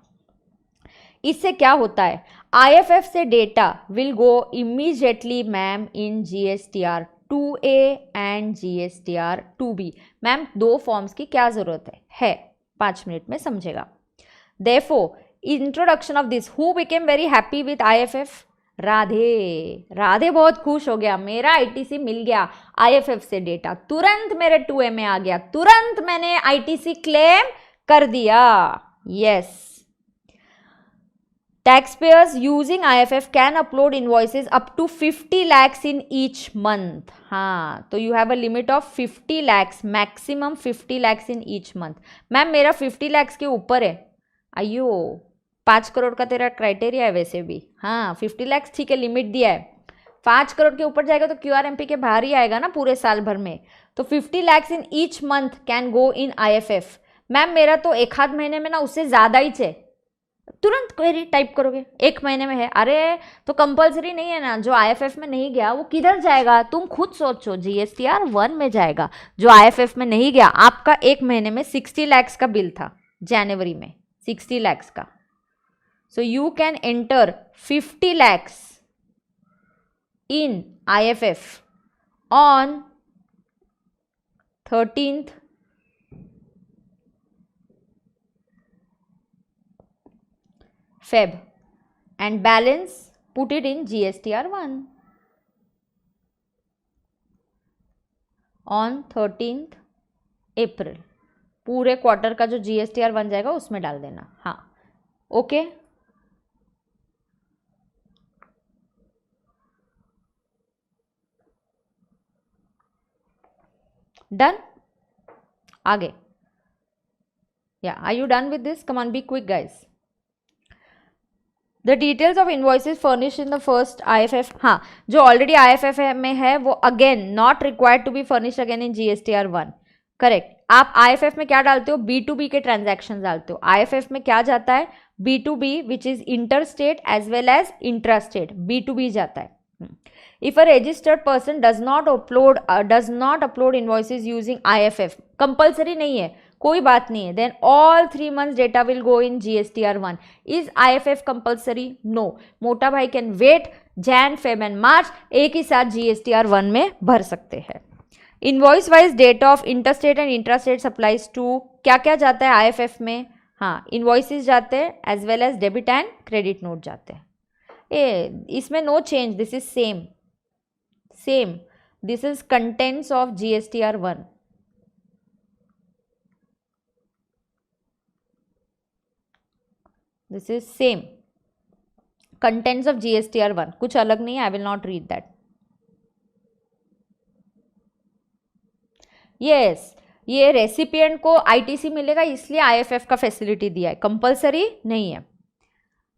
इससे क्या होता है, IFF से data will go immediately ma'am in GSTR 2A and GSTR 2B। Ma'am 2 forms की क्या जरूरत है 5 मिनट में समझेगा। Therefore, introduction of this, who became very happy with IFF? Radhe. Radhe बहुत खुश हो गया, मेरा ITC मिल गया IFF से डेटा, तुरंत मेरे 2A में आ गया, तुरंत मैंने ITC क्लेम कर दिया। Yes, taxpayers using IFF can upload invoices up to 50 lakhs in each month. हाँ, तो you have a limit of 50 lakhs, maximum 50 lakhs in each month. Ma'am मेरा 50 lakhs के ऊपर है। अयो, 5 करोड़ का तेरा क्राइटेरिया है वैसे भी। हाँ, 50 lakhs ठीक है, लिमिट दिया है। 5 करोड़ के ऊपर जाएगा तो QRMP के बाहर ही आएगा ना पूरे साल भर में। तो 50 lakhs in each month can go in IFF. Ma'am मेरा तो एक आध महीने में ना उससे ज़्यादा ही चाहिए, तुरंत क्वेरी टाइप करोगे, 1 महीने में है। अरे तो कंपलसरी नहीं है ना, जो IFF में नहीं गया वो किधर जाएगा, तुम खुद सोचो, GSTR 1 में जाएगा। जो IFF में नहीं गया, आपका 1 महीने में 60 lakhs का बिल था जनवरी में, 60 lakhs का। So you can enter 50 lakhs in IFF on 13th Feb and balance put it in GSTR 1 on 13th April। पूरे क्वार्टर का जो GSTR 1 जाएगा उसमें डाल देना। हाँ, ओके, डन। आगे, या are you done with this? Come on, be quick guys. The details of invoices furnish in the first IFF। हाँ, जो ऑलरेडी IFF में है वो again not required to be furnish again in GSTR 1। Correct. आप IFF में क्या डालते हो? B2B के ट्रांजैक्शन डालते हो। IFF में क्या जाता है? B2B which is inter state as well as intra state, B2B जाता है। If a registered person does not upload invoices using IFF, compulsory नहीं है, कोई बात नहीं है, then all 3 months data will go in GSTR 1. Is IFF compulsory? No. मोटा भाई can wait, Jan, Feb and March एक ही साथ GSTR 1 में भर सकते हैं। Invoice wise data of interstate and intrastate supplies to क्या क्या जाता है IFF में? हाँ, invoices जाते हैं as well as debit and credit note जाते हैं। इसमें no change, this is same. This is contents of GSTR 1. This is same. Contents of GSTR 1. कुछ अलग नहीं है, I will not read that. Yes, ये रेसिपिएंट को ITC मिलेगा इसलिए IFF का फैसिलिटी दिया है, कंपलसरी नहीं है।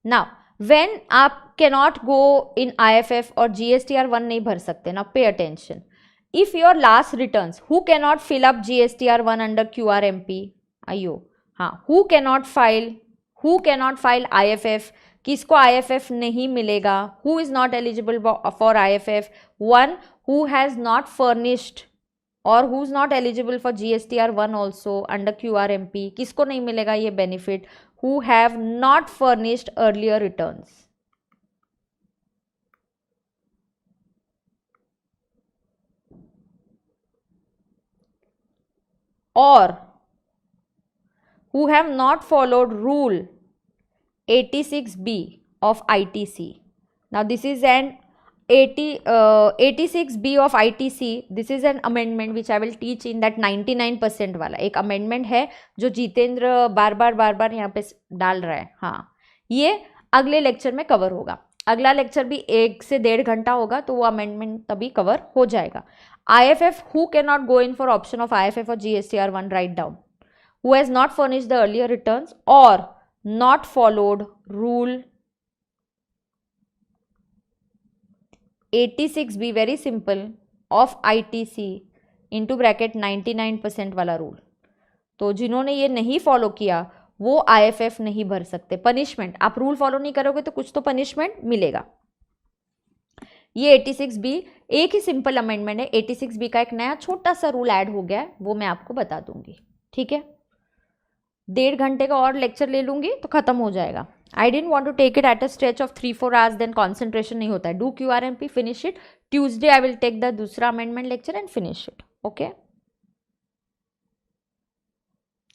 Now, when आप cannot go in IFF और GSTR 1 नहीं भर सकते ना, pay attention. If your last returns, who cannot fill up GSTR 1 under QRMP? अयो, हाँ, who cannot file IFF? किसको IFF नहीं मिलेगा? Who is not eligible for IFF? One who has not furnished और who is not eligible for GSTR 1 also under QRMP. किसको नहीं मिलेगा ये benefit? Who have not furnished earlier returns. Or who have not followed rule 86B of ITC. Now this is an 86B of ITC. This is an amendment which I will teach in that 99% वाला एक amendment है जो जितेंद्र बार बार यहाँ पे डाल रहा है। हाँ, ये अगले लेक्चर में कवर होगा। अगला लेक्चर भी 1 से 1.5 घंटा होगा तो वो अमेंडमेंट तभी कवर हो जाएगा। IFF, who cannot go in for option of IFF or GSTR 1, write down. Who has not furnished the earlier returns or not followed rule 86B, very simple, of ITC into bracket 99% वाला rule. तो जिन्होंने ये नहीं follow किया वो IFF नहीं भर सकते। पनिशमेंट, आप रूल फॉलो नहीं करोगे तो कुछ तो पनिशमेंट मिलेगा। ये 86B एक ही सिंपल अमेंडमेंट है। 86B का एक नया छोटा सा रूल ऐड हो गया है, वो मैं आपको बता दूंगी। ठीक है, 1.5 घंटे का और लेक्चर ले लूंगी तो खत्म हो जाएगा। I don't want to take it at a stretch of 3-4 hours, then concentration नहीं होता है। Do QRMP, finish it. Tuesday I will take the दूसरा amendment lecture and finish it. Okay,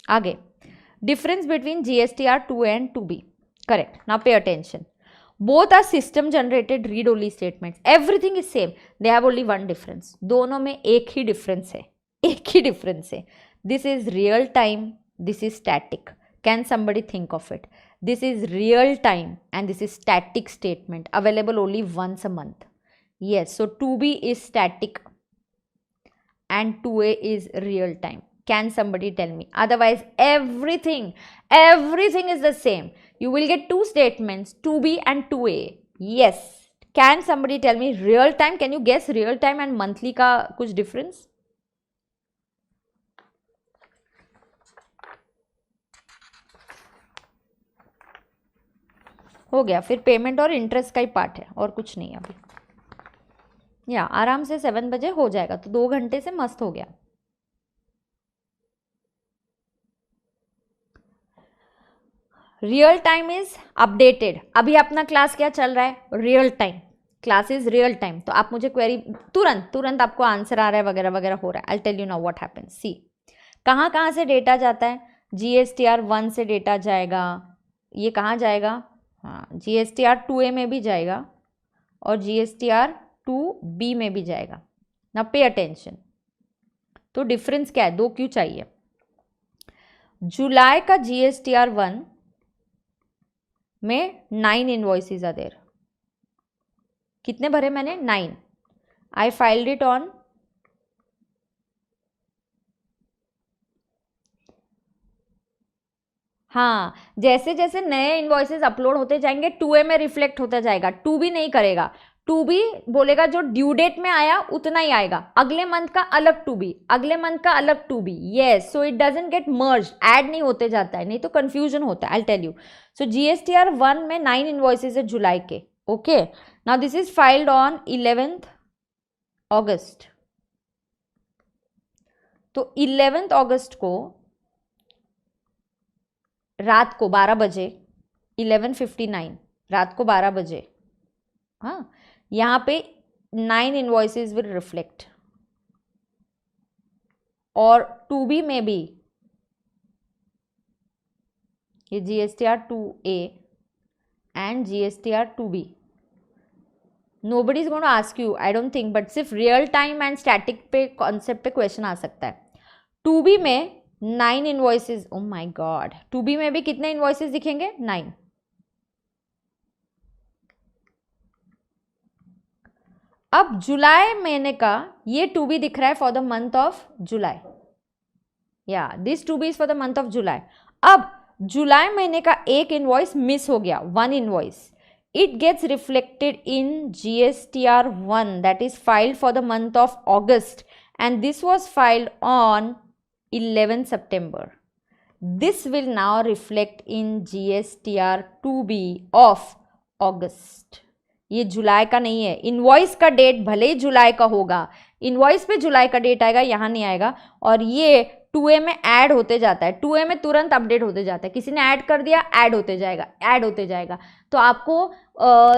आगे difference between GSTR 2A and 2B। Correct. Now pay attention. Both are system generated read only statements. Everything is same. They have only one difference. दोनों में एक ही difference है. एक ही difference है. This is real time. This is static. Can somebody think of it? This is real time and this is static statement. Available only once a month. Yes. So 2B is static and 2A is real time. Can somebody tell me? Otherwise, everything is the same. You will get two statements, 2B and 2A. Yes. Can somebody tell me real time? Can you guess real time and monthly का कुछ difference? हो गया. फिर payment और interest का ही part है और कुछ नहीं अभी. या आराम से 7 बजे हो जाएगा तो 2 घंटे से मस्त हो गया. Real time is updated. अभी अपना क्लास क्या चल रहा है? Real time. Class is real time. तो आप मुझे क्वेरी तुरंत आपको आंसर आ रहा है वगैरह वगैरह हो रहा है. I tell you now what happens. See कहाँ से डेटा जाता है? GSTR 1 से डेटा जाएगा. ये कहाँ जाएगा? हाँ, GSTR 2A में भी जाएगा और GSTR 2B में भी जाएगा. ना पे अटेंशन. तो डिफरेंस क्या है? 2 क्यों चाहिए? जुलाई का GSTR 1 में 9 इनवॉइसेस आर देयर. कितने भरे मैंने? 9. आई फाइल्ड इट ऑन हाँ. जैसे जैसे नए इनवॉइसेस अपलोड होते जाएंगे 2A में रिफ्लेक्ट होता जाएगा. 2B नहीं करेगा. 2B बोलेगा जो ड्यू डेट में आया उतना ही आएगा. अगले मंथ का अलग 2B, अगले मंथ का अलग 2B. Yes. So it doesn't get merged. Add नहीं होते जाता है, नहीं तो कंफ्यूजन होता है. I tell you. So GSTR 1 में 9 इनवॉइसेस है जुलाई के. Okay. Now this is filed on 11th अगस्त. तो 11th अगस्त को रात को 12 बजे 11:59 रात को 12 बजे हाँ यहाँ पे 9 इनवॉइसेस विल रिफ्लेक्ट. और 2B में भी ये GSTR 2A and GSTR 2B. Nobody is going to ask you, I don't think, but सिर्फ रियल टाइम एंड स्टैटिक पे कॉन्सेप्ट पे क्वेश्चन आ सकता है. 2B में 9 invoices. Oh my God. 2B में भी कितने इनवॉइसेस दिखेंगे? 9. अब जुलाई महीने का ये 2B दिख रहा है for the month of July. या this 2B is for the month of July. अब जुलाई महीने का एक इनवॉइस मिस हो गया. 1 invoice. It gets reflected in GSTR 1 that is filed for the month of August, and this was filed on 11 September. This will now reflect in GSTR 2B of August. ये जुलाई का नहीं है. Invoice का date भले ही जुलाई का होगा, invoice पे जुलाई का डेट आएगा, यहाँ नहीं आएगा. और ये 2A में ऐड होते जाता है. 2A में तुरंत अपडेट होते जाता है. किसी ने ऐड कर दिया, ऐड होते जाएगा, ऐड होते जाएगा. तो आपको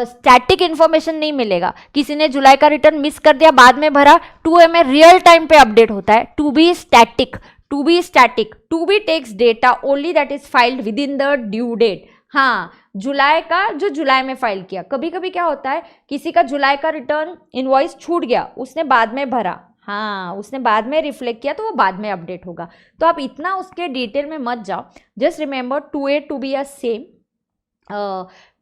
स्टैटिक इन्फॉर्मेशन नहीं मिलेगा. किसी ने जुलाई का रिटर्न मिस कर दिया, बाद में भरा, 2A में रियल टाइम पे अपडेट होता है. 2B static. 2B static. 2B takes data only that is filed within the due date. हाँ, जुलाई का जो जुलाई में फाइल किया. कभी कभी क्या होता है, किसी का जुलाई का रिटर्न इनवॉइस छूट गया, उसने बाद में भरा, हाँ उसने बाद में रिफ्लेक्ट किया, तो वो बाद में अपडेट होगा. तो आप इतना उसके डिटेल में मत जाओ. Just remember 2A 2B are same.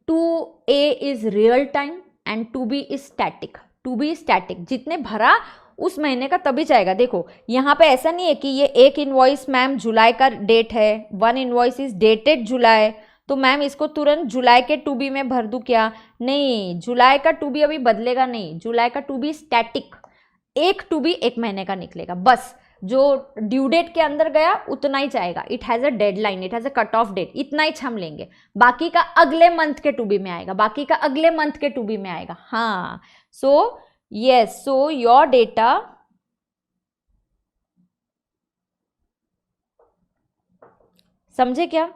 2A is real time and 2B is static. 2B static. जितने भरा उस महीने का तभी जाएगा. देखो यहाँ पे ऐसा नहीं है कि ये एक इनवॉइस मैम जुलाई का डेट है, 1 इनवॉइस इज डेटेड जुलाई, तो मैम इसको तुरंत जुलाई के 2B में भर दूँ क्या? नहीं, जुलाई का 2B अभी बदलेगा नहीं. जुलाई का 2B स्टैटिक. एक 2B एक महीने का निकलेगा बस. जो ड्यू डेट के अंदर गया उतना ही जाएगा. It has a deadline, it has a cut off date. इतना ही हम लेंगे. बाकी का अगले मंथ के 2B में आएगा, बाकी का अगले मंथ के 2B में आएगा. हाँ. So yes, so your data समझे क्या?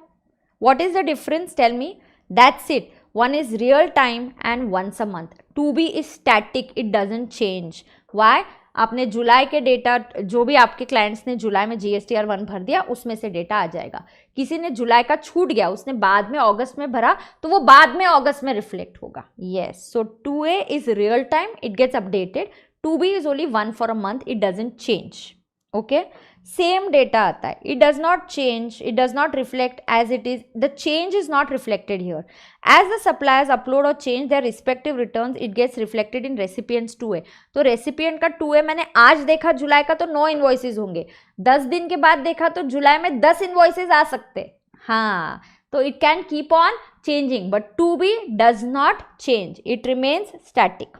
What is the difference? Tell me. That's it. One is real time and once a month. 2B is static. It doesn't change. Why? आपने जुलाई के डेटा, जो भी आपके क्लाइंट्स ने जुलाई में GSTR 1 भर दिया उसमें से डेटा आ जाएगा। किसी ने जुलाई का छूट गया, उसने बाद में अगस्त में भरा, तो वो बाद में अगस्त में रिफ्लेक्ट होगा। Yes, so 2A is real time, it gets updated. 2B is only 1 for a month, it doesn't change. Okay, same data आता है, it does not change, it does not reflect as it is, the change is not reflected here. As the suppliers upload or change their respective returns, it gets reflected in recipients 2A. तो recipient का 2A मैंने आज देखा जुलाई का तो 9 invoices होंगे, 10 दिन के बाद देखा तो जुलाई में 10 इन्वॉइसेस आ सकते। हाँ, तो it can keep on changing, but 2B does not change, it remains static.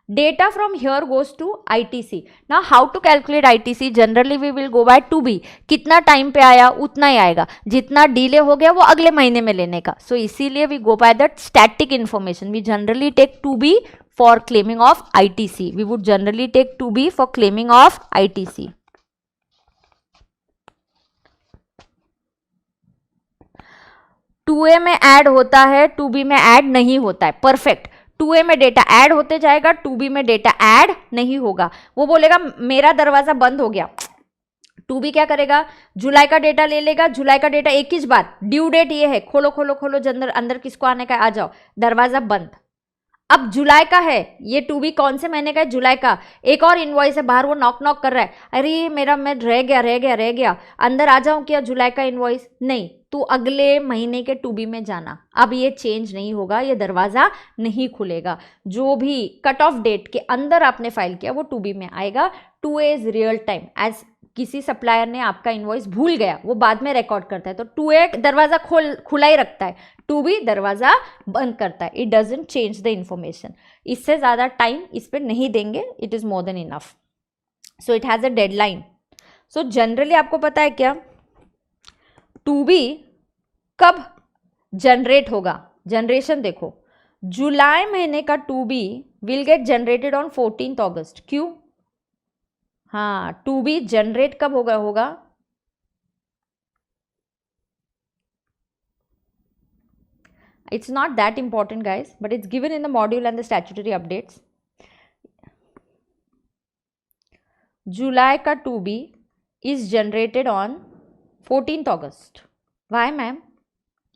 Data from here goes to ITC. Now how to calculate ITC? Generally we will go by 2B. कितना time पे आया उतना ही आएगा, जितना delay हो गया वो अगले महीने में लेने का। So इसीलिए we go by that static information. We generally take 2B for claiming of ITC. We would generally take 2B for claiming of ITC. Two A में ऐड होता है, 2B में ऐड नहीं होता है। परफेक्ट, 2A में data add होते जाएगा, 2B में डेटा ऐड नहीं होगा। वो बोलेगा मेरा दरवाजा बंद हो गया, 2B क्या करेगा, जुलाई का डेटा ले लेगा, जुलाई का डेटा एक ही बार, ड्यू डेट ये है, खोलो खोलो खोलो, अंदर किसको आने का, आ जाओ, दरवाजा बंद। अब जुलाई का है ये, 2B कौन से महीने का है, जुलाई का। एक और इनवॉइस है बाहर, वो नॉक नॉक कर रहा है, अरे मेरा मैं रह गया, अंदर आ जाऊं क्या जुलाई का इनवॉइस? नहीं, तो अगले महीने के 2B में जाना। अब ये चेंज नहीं होगा, ये दरवाजा नहीं खुलेगा। जो भी कट ऑफ डेट के अंदर आपने फाइल किया वो 2B में आएगा। 2A is real time, as किसी सप्लायर ने आपका इनवॉइस भूल गया, वो बाद में रिकॉर्ड करता है, तो 2A दरवाजा खुला ही रखता है, 2B दरवाजा बंद करता है। It doesn't change the information. इससे ज़्यादा टाइम इस पर नहीं देंगे, it is more than enough. So it has a deadline. So generally आपको पता है क्या, 2B कब जनरेट होगा? जनरेशन देखो, जुलाई महीने का 2B will get generated on 14th अगस्त। क्यों? हाँ, 2B जनरेट कब होगा? It's not that important guys, but it's given in the module and the statutory updates. July का 2B is generated on 14th August. Why ma'am?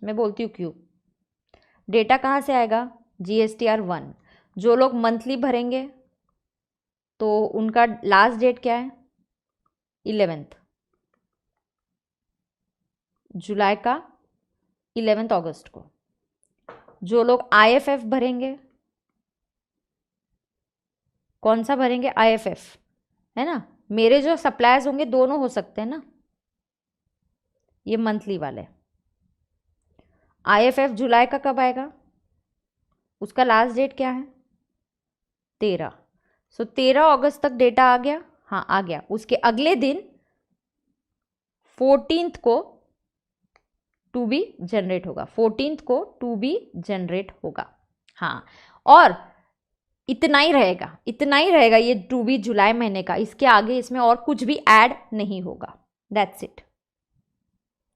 मैं बोलती हूँ क्यों। Data कहाँ से आएगा? GSTR 1। जो लोग मंथली भरेंगे तो उनका लास्ट डेट क्या है? 11th जुलाई का 11th अगस्त को। जो लोग IFF भरेंगे, कौन सा भरेंगे? IFF, है ना। मेरे जो सप्लायर्स होंगे दोनों हो सकते हैं ना, ये मंथली वाले। IFF जुलाई का कब आएगा? उसका लास्ट डेट क्या है? 13। सो 13 अगस्त तक डेटा आ गया। हाँ आ गया। उसके अगले दिन 14th को 2B जनरेट होगा, 14th को 2B जनरेट होगा। हाँ, और इतना ही रहेगा ये 2B जुलाई महीने का। इसके आगे इसमें और कुछ भी ऐड नहीं होगा। That's it.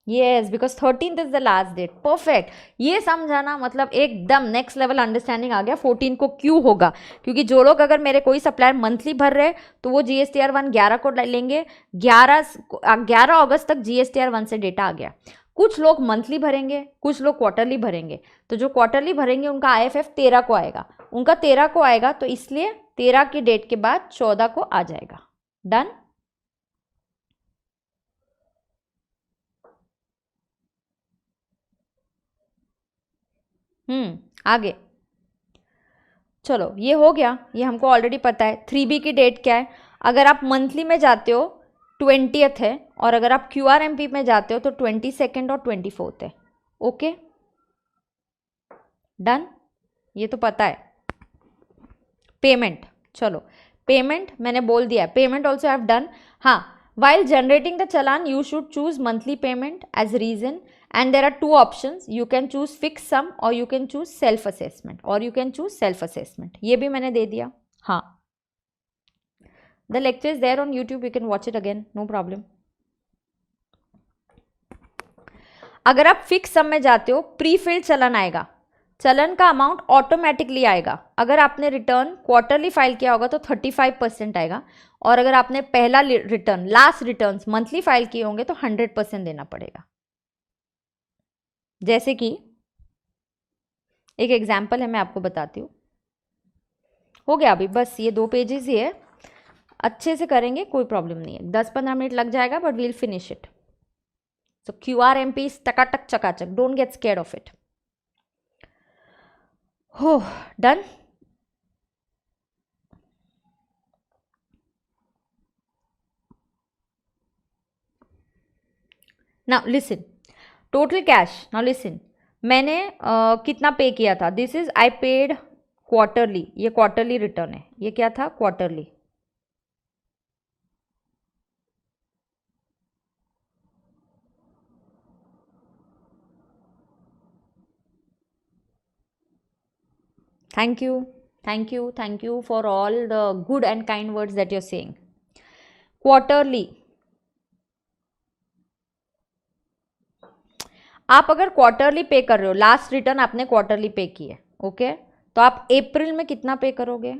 Yes, because 13th is the last date. Perfect, ये समझाना मतलब एकदम नेक्स्ट लेवल अंडरस्टैंडिंग आ गया। 14 को क्यों होगा? क्योंकि जो लोग, अगर मेरे कोई सप्लायर मंथली भर रहे तो वो GSTR 1 11 को लेंगे। 11 अगस्त तक GSTR 1 से डेटा आ गया। कुछ लोग मंथली भरेंगे, कुछ लोग क्वार्टरली भरेंगे। तो जो क्वार्टरली भरेंगे उनका IFF 13 को आएगा, उनका 13 को आएगा, तो इसलिए 13 की डेट के बाद 14 को आ जाएगा। डन। आगे चलो, ये हो गया, ये हमको ऑलरेडी पता है। 3B की डेट क्या है? अगर आप मंथली में जाते हो 20th है, और अगर आप QRMP में जाते हो तो 22nd और 24th है। ओके डन, ये तो पता है। पेमेंट, चलो पेमेंट मैंने बोल दिया, पेमेंट ऑल्सो हैव डन। हाँ, while generating the challan you should choose monthly payment as reason, and there are two options, you can choose fixed sum or you can choose self assessment, ये भी मैंने दे दिया। हाँ, the lecture is there on YouTube, you can watch it again, no problem। अगर आप fix sum में जाते हो, प्री फिल्ड चलन आएगा, चलन का अमाउंट ऑटोमेटिकली आएगा। अगर आपने रिटर्न क्वार्टरली फाइल किया होगा तो 35% आएगा, और अगर आपने पहला return, last return monthly file किए होंगे तो 100% देना पड़ेगा। जैसे कि एक एग्जाम्पल है, मैं आपको बताती हूँ। हो गया अभी, बस ये 2 पेजेस ही है, अच्छे से करेंगे, कोई प्रॉब्लम नहीं है। 10-15 मिनट लग जाएगा, but we'll finish it. So QRMP is टकाटक चकाचक, don't get scared of it. हो done. Now listen, total cash. Now listen, मैंने कितना पे किया था, this is I paid quarterly, ये क्वार्टरली रिटर्न है, ये क्या था, quarterly. Thank you for all the good and kind words that you are saying. Quarterly, आप अगर क्वार्टरली पे कर रहे हो, लास्ट रिटर्न आपने क्वार्टरली पे की है, ओके, तो आप अप्रैल में कितना पे करोगे,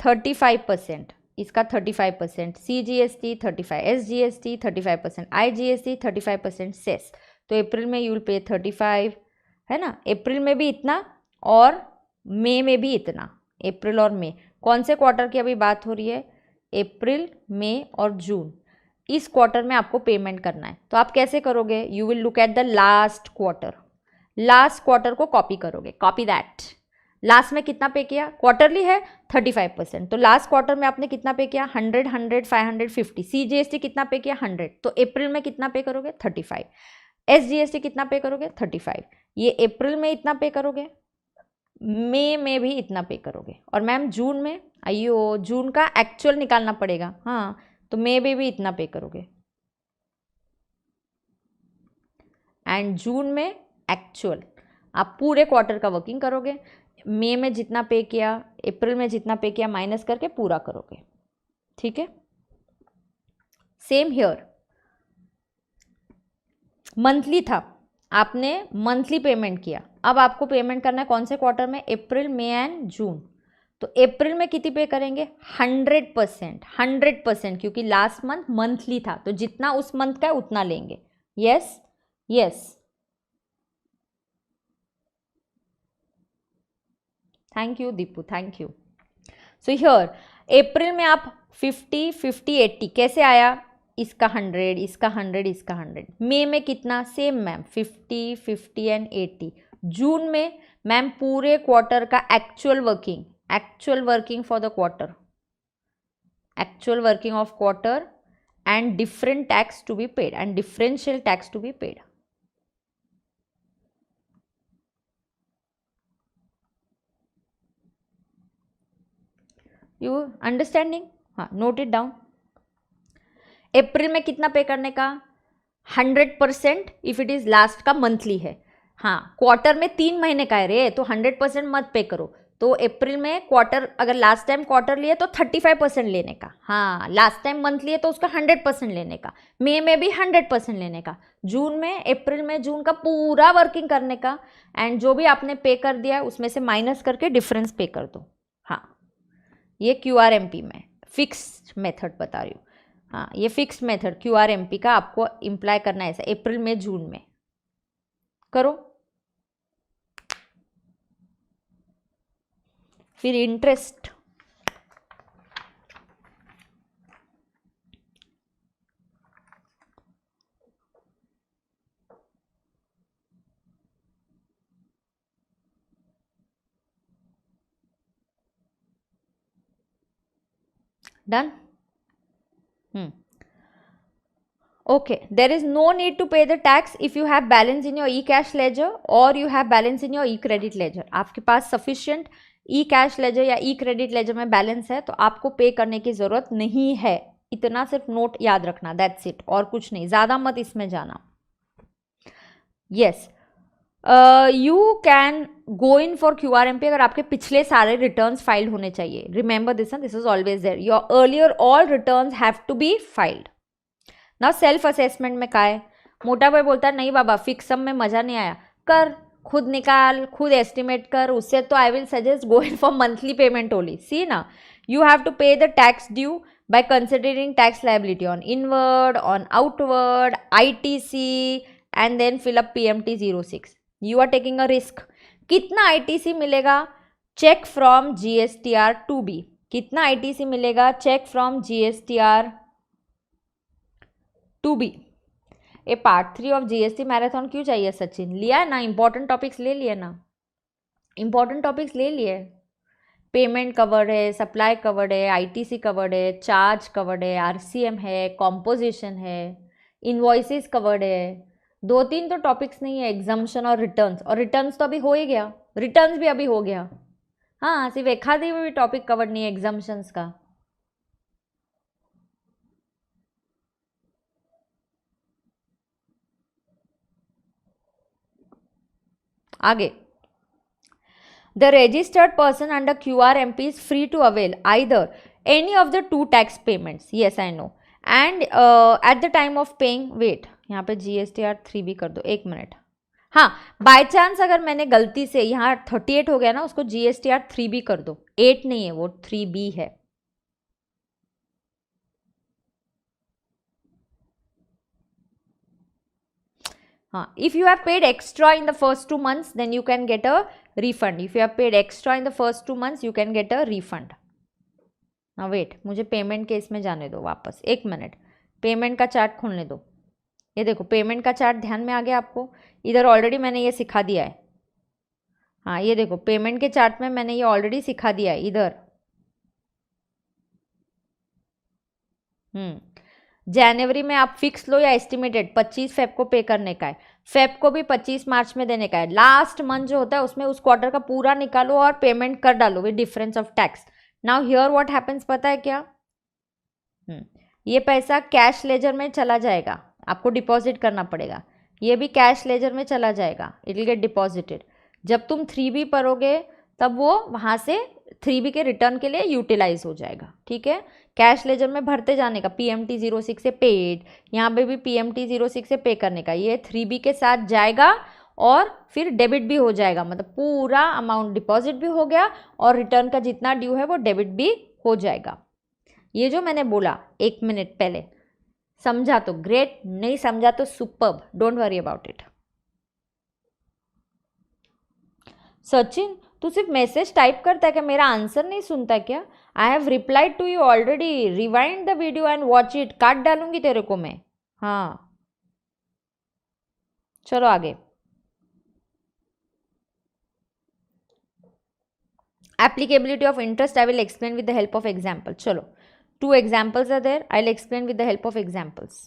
35%, इसका 35%, CGST 35, SGST 35%, IGST 35% सेस, तो अप्रैल में यू विल पे 35, है ना। अप्रैल में भी इतना और मई में भी इतना, अप्रैल और मई, कौन से क्वार्टर की अभी बात हो रही है, अप्रैल, मई और जून, इस क्वार्टर में आपको पेमेंट करना है। तो आप कैसे करोगे, you will look at the last quarter, last quarter को कॉपी करोगे, कॉपी दैट, लास्ट में कितना पे किया, क्वार्टरली है 35%, तो लास्ट क्वार्टर में आपने कितना पे किया, 100, 100, 550, CGST कितना पे किया, 100, तो अप्रैल में कितना पे करोगे, 35, SGST कितना पे करोगे, 35, ये अप्रैल में इतना पे करोगे, मई में भी इतना पे करोगे, और मैम जून में, अयो जून का एक्चुअल निकालना पड़ेगा, हाँ, तो मई में भी इतना पे करोगे, एंड जून में एक्चुअल, आप पूरे क्वार्टर का वर्किंग करोगे, मई में जितना पे किया, अप्रैल में जितना पे किया, माइनस करके पूरा करोगे, ठीक है। सेम हियर, मंथली था, आपने मंथली पेमेंट किया, अब आपको पेमेंट करना है कौन से क्वार्टर में, अप्रैल, मई एंड जून, तो अप्रैल में कितनी पे करेंगे, 100%, 100%, क्योंकि लास्ट मंथ मंथली था, तो जितना उस मंथ का है उतना लेंगे, yes yes, thank you Deepu, thank you. So here April में आप 50, 50, 80 कैसे आया, इसका 100, इसका 100, इसका 100, मई में कितना, सेम मैम 50, 50 एंड 80, जून में मैम पूरे क्वार्टर का actual working for the quarter, actual working of quarter and different tax to be paid and differential tax to be paid. You understanding, हाँ, नोट इट डाउन। अप्रैल में कितना pay करने का, 100% if it is last का monthly है, हाँ, quarter में 3 महीने का है रे, तो 100% मत पे करो, तो अप्रैल में क्वार्टर, अगर लास्ट टाइम क्वार्टर लिए तो 35% लेने का, हाँ, लास्ट टाइम मंथ लिए तो उसका 100% लेने का, मई में भी 100% लेने का, जून में, अप्रैल में जून का पूरा वर्किंग करने का, एंड जो भी आपने पे कर दिया उसमें से माइनस करके डिफरेंस पे कर दो, हाँ, ये QRMP में फिक्स्ड मेथड बता रही हूँ, हाँ, ये फिक्स्ड मेथड QRMP का आपको इम्प्लाई करना है, ऐसा अप्रैल में जून में करो। फिर interest, done, okay, there is no need to pay the tax if you have balance in your e-cash ledger or you have balance in your e-credit ledger। आपके पास sufficient e-cash ledger या e-credit ledger में balance है तो आपको पे करने की ज़रूरत नहीं है, इतना सिर्फ नोट याद रखना, दैट्स इट, और कुछ नहीं, ज़्यादा मत इसमें जाना। Yes, you can go in for QRMP अगर आपके पिछले सारे रिटर्न्स फाइल्ड होने चाहिए, remember this is always there, your earlier all returns have to be filed. ना सेल्फ असेसमेंट में का है, मोटा भाई बोलता है नहीं बाबा फिक्स सम में मज़ा नहीं आया, कर खुद निकाल, खुद एस्टिमेट कर, उससे तो I will suggest go in for monthly payment only. See ना, you have to pay the tax due by considering tax liability on inward, on outward, ITC, and then fill up PMT 06. You are taking a risk. कितना ITC मिलेगा? Check from GSTR 2B. कितना ITC मिलेगा? Check from GSTR 2B. A part 3 of GST marathon क्यों चाहिए सचिन? लिया है ना, important topics ले लिए ना, इंपॉर्टेंट टॉपिक्स ले लिए. पेमेंट कवर्ड है, सप्लाई कवर्ड है, आईटीसी कवर्ड है, चार्ज कवर्ड है, आरसीएम है, कॉम्पोजिशन है, इनवॉइसेस कवर्ड है. 2-3 तो टॉपिक्स नहीं है, एग्जाम्शन और रिटर्न्स. और रिटर्न्स तो अभी हो ही गया, रिटर्न्स भी अभी हो गया. हाँ, सिर्फ एक आधी भी टॉपिक कवर्ड नहीं है एग्जाम्शंस का. आगे, the registered person under QRMP is free to avail either any of the 2 tax payments. Yes, I know. And at the time of paying, wait, यहाँ पे GSTR 3B कर दो, 1 मिनट. हाँ, by chance अगर मैंने गलती से यहाँ 38 हो गया ना, उसको GSTR 3B कर दो. 8 नहीं है वो, 3B है. हाँ, if you have paid extra in the first 2 months, then you can get a refund. If you have paid extra in the first 2 months, you can get a refund. Now wait, मुझे payment के इसमें जाने दो वापस, 1 minute. Payment का chart खोलने दो. ये देखो पेमेंट का चार्ट ध्यान में आ गया आपको? इधर ऑलरेडी मैंने ये सिखा दिया है. हाँ, ये देखो पेमेंट के चार्ट में मैंने ये ऑलरेडी सिखा दिया है इधर. जनवरी में आप फिक्स लो या एस्टिमेटेड, 25 फेब को पे करने का है. फेब को भी 25 मार्च में देने का है. लास्ट मंथ जो होता है उसमें उस क्वार्टर का पूरा निकालो और पेमेंट कर डालो with difference of tax. Now here what happens पता है क्या? ये पैसा कैश लेजर में चला जाएगा, आपको डिपॉजिट करना पड़ेगा. ये भी कैश लेजर में चला जाएगा, इट विल गेट डिपॉजिटेड. जब तुम 3B पढ़ोगे तब वो वहाँ से 3B के रिटर्न के लिए यूटिलाइज हो जाएगा. ठीक है, कैश लेजर में भरते जाने का. PMT 06 से पेड, यहाँ पे भी PMT 06 से पे करने का. ये 3B के साथ जाएगा और फिर डेबिट भी हो जाएगा, मतलब पूरा अमाउंट डिपॉजिट भी हो गया और रिटर्न का जितना ड्यू है वो डेबिट भी हो जाएगा. ये जो मैंने बोला 1 मिनट पहले, समझा तो ग्रेट, नहीं समझा तो superb, don't worry about it. Sachin, तू सिर्फ मैसेज टाइप करता है क्या, मेरा आंसर नहीं सुनता क्या? I have replied to you already. Rewind the video and watch it. काट डालूंगी तेरे को मैं. हाँ, चलो आगे. Applicability of interest I will explain with the help of example. चलो, 2 examples are there. I'll explain with the help of examples.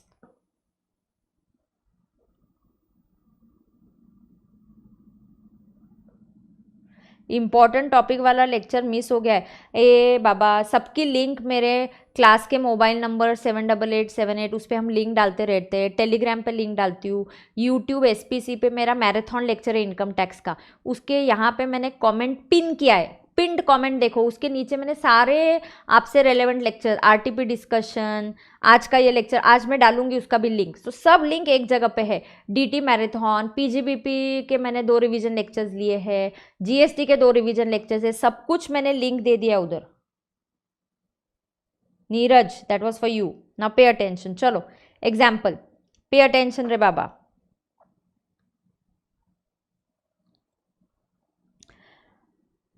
Important topic वाला लेक्चर मिस हो गया है. ए बाबा, सबकी लिंक मेरे क्लास के मोबाइल नंबर 788778 उस पर हम लिंक डालते रहते हैं. टेलीग्राम पे लिंक डालती हूँ. यूट्यूब SPC पे मेरा मैराथन लेक्चर है इनकम टैक्स का, उसके यहाँ पे मैंने कमेंट पिन किया है. पिंड कमेंट देखो, उसके नीचे मैंने सारे आपसे रेलेवेंट लेक्चर, RTP डिस्कशन, आज का ये लेक्चर आज मैं डालूंगी उसका भी लिंक. तो सब लिंक एक जगह पे है. DT मैराथन, PGBP के मैंने 2 रिवीजन लेक्चर्स लिए हैं, GST के 2 रिवीजन लेक्चर्स है, सब कुछ मैंने लिंक दे दिया उधर. Neeraj, that was for you. Now pay attention. चलो एग्जाम्पल, पे अटेंशन रे बाबा.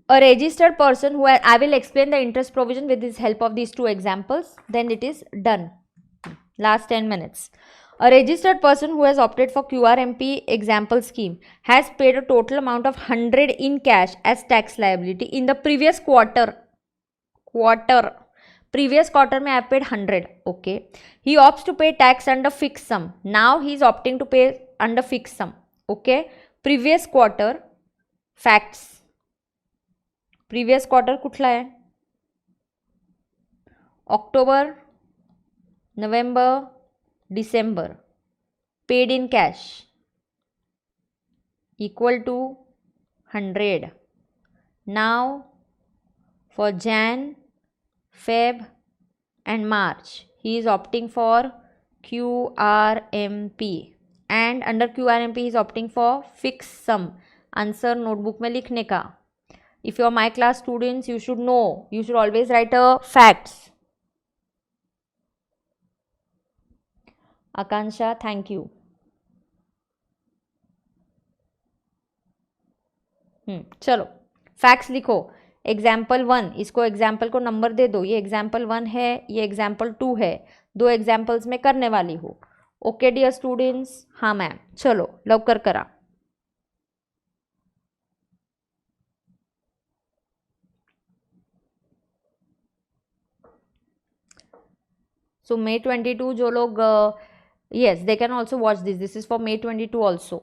A registered person who I will explain the interest provision with the help of these 2 examples, then it is done. Last 10 minutes. A registered person who has opted for QRMP example scheme has paid a total amount of 100 in cash as tax liability in the previous quarter. Previous quarter mein I have paid 100. Okay. He opts to pay tax under fixed sum. Now he is opting to pay under fixed sum. Okay. Previous quarter facts. Previous quarter कुठला आहे? October, November, December. Paid in cash equal to 100. Now for Jan, Feb and March he is opting for QRMP, and under QRMP he is opting for fixed sum. Answer notebook में लिखने का. If you are my class students, you should know, you should always write a facts. Akanksha, thank you. चलो facts लिखो. Example 1, इसको example को number दे दो. ये example 1 है, ये एग्जाम्पल 2 है. 2 एग्जाम्पल्स में करने वाली हूँ. Okay dear students. हाँ मैम. चलो लवकर करा. सो May 22 जो लोग, yes, they can also watch this. This is for May 22 also.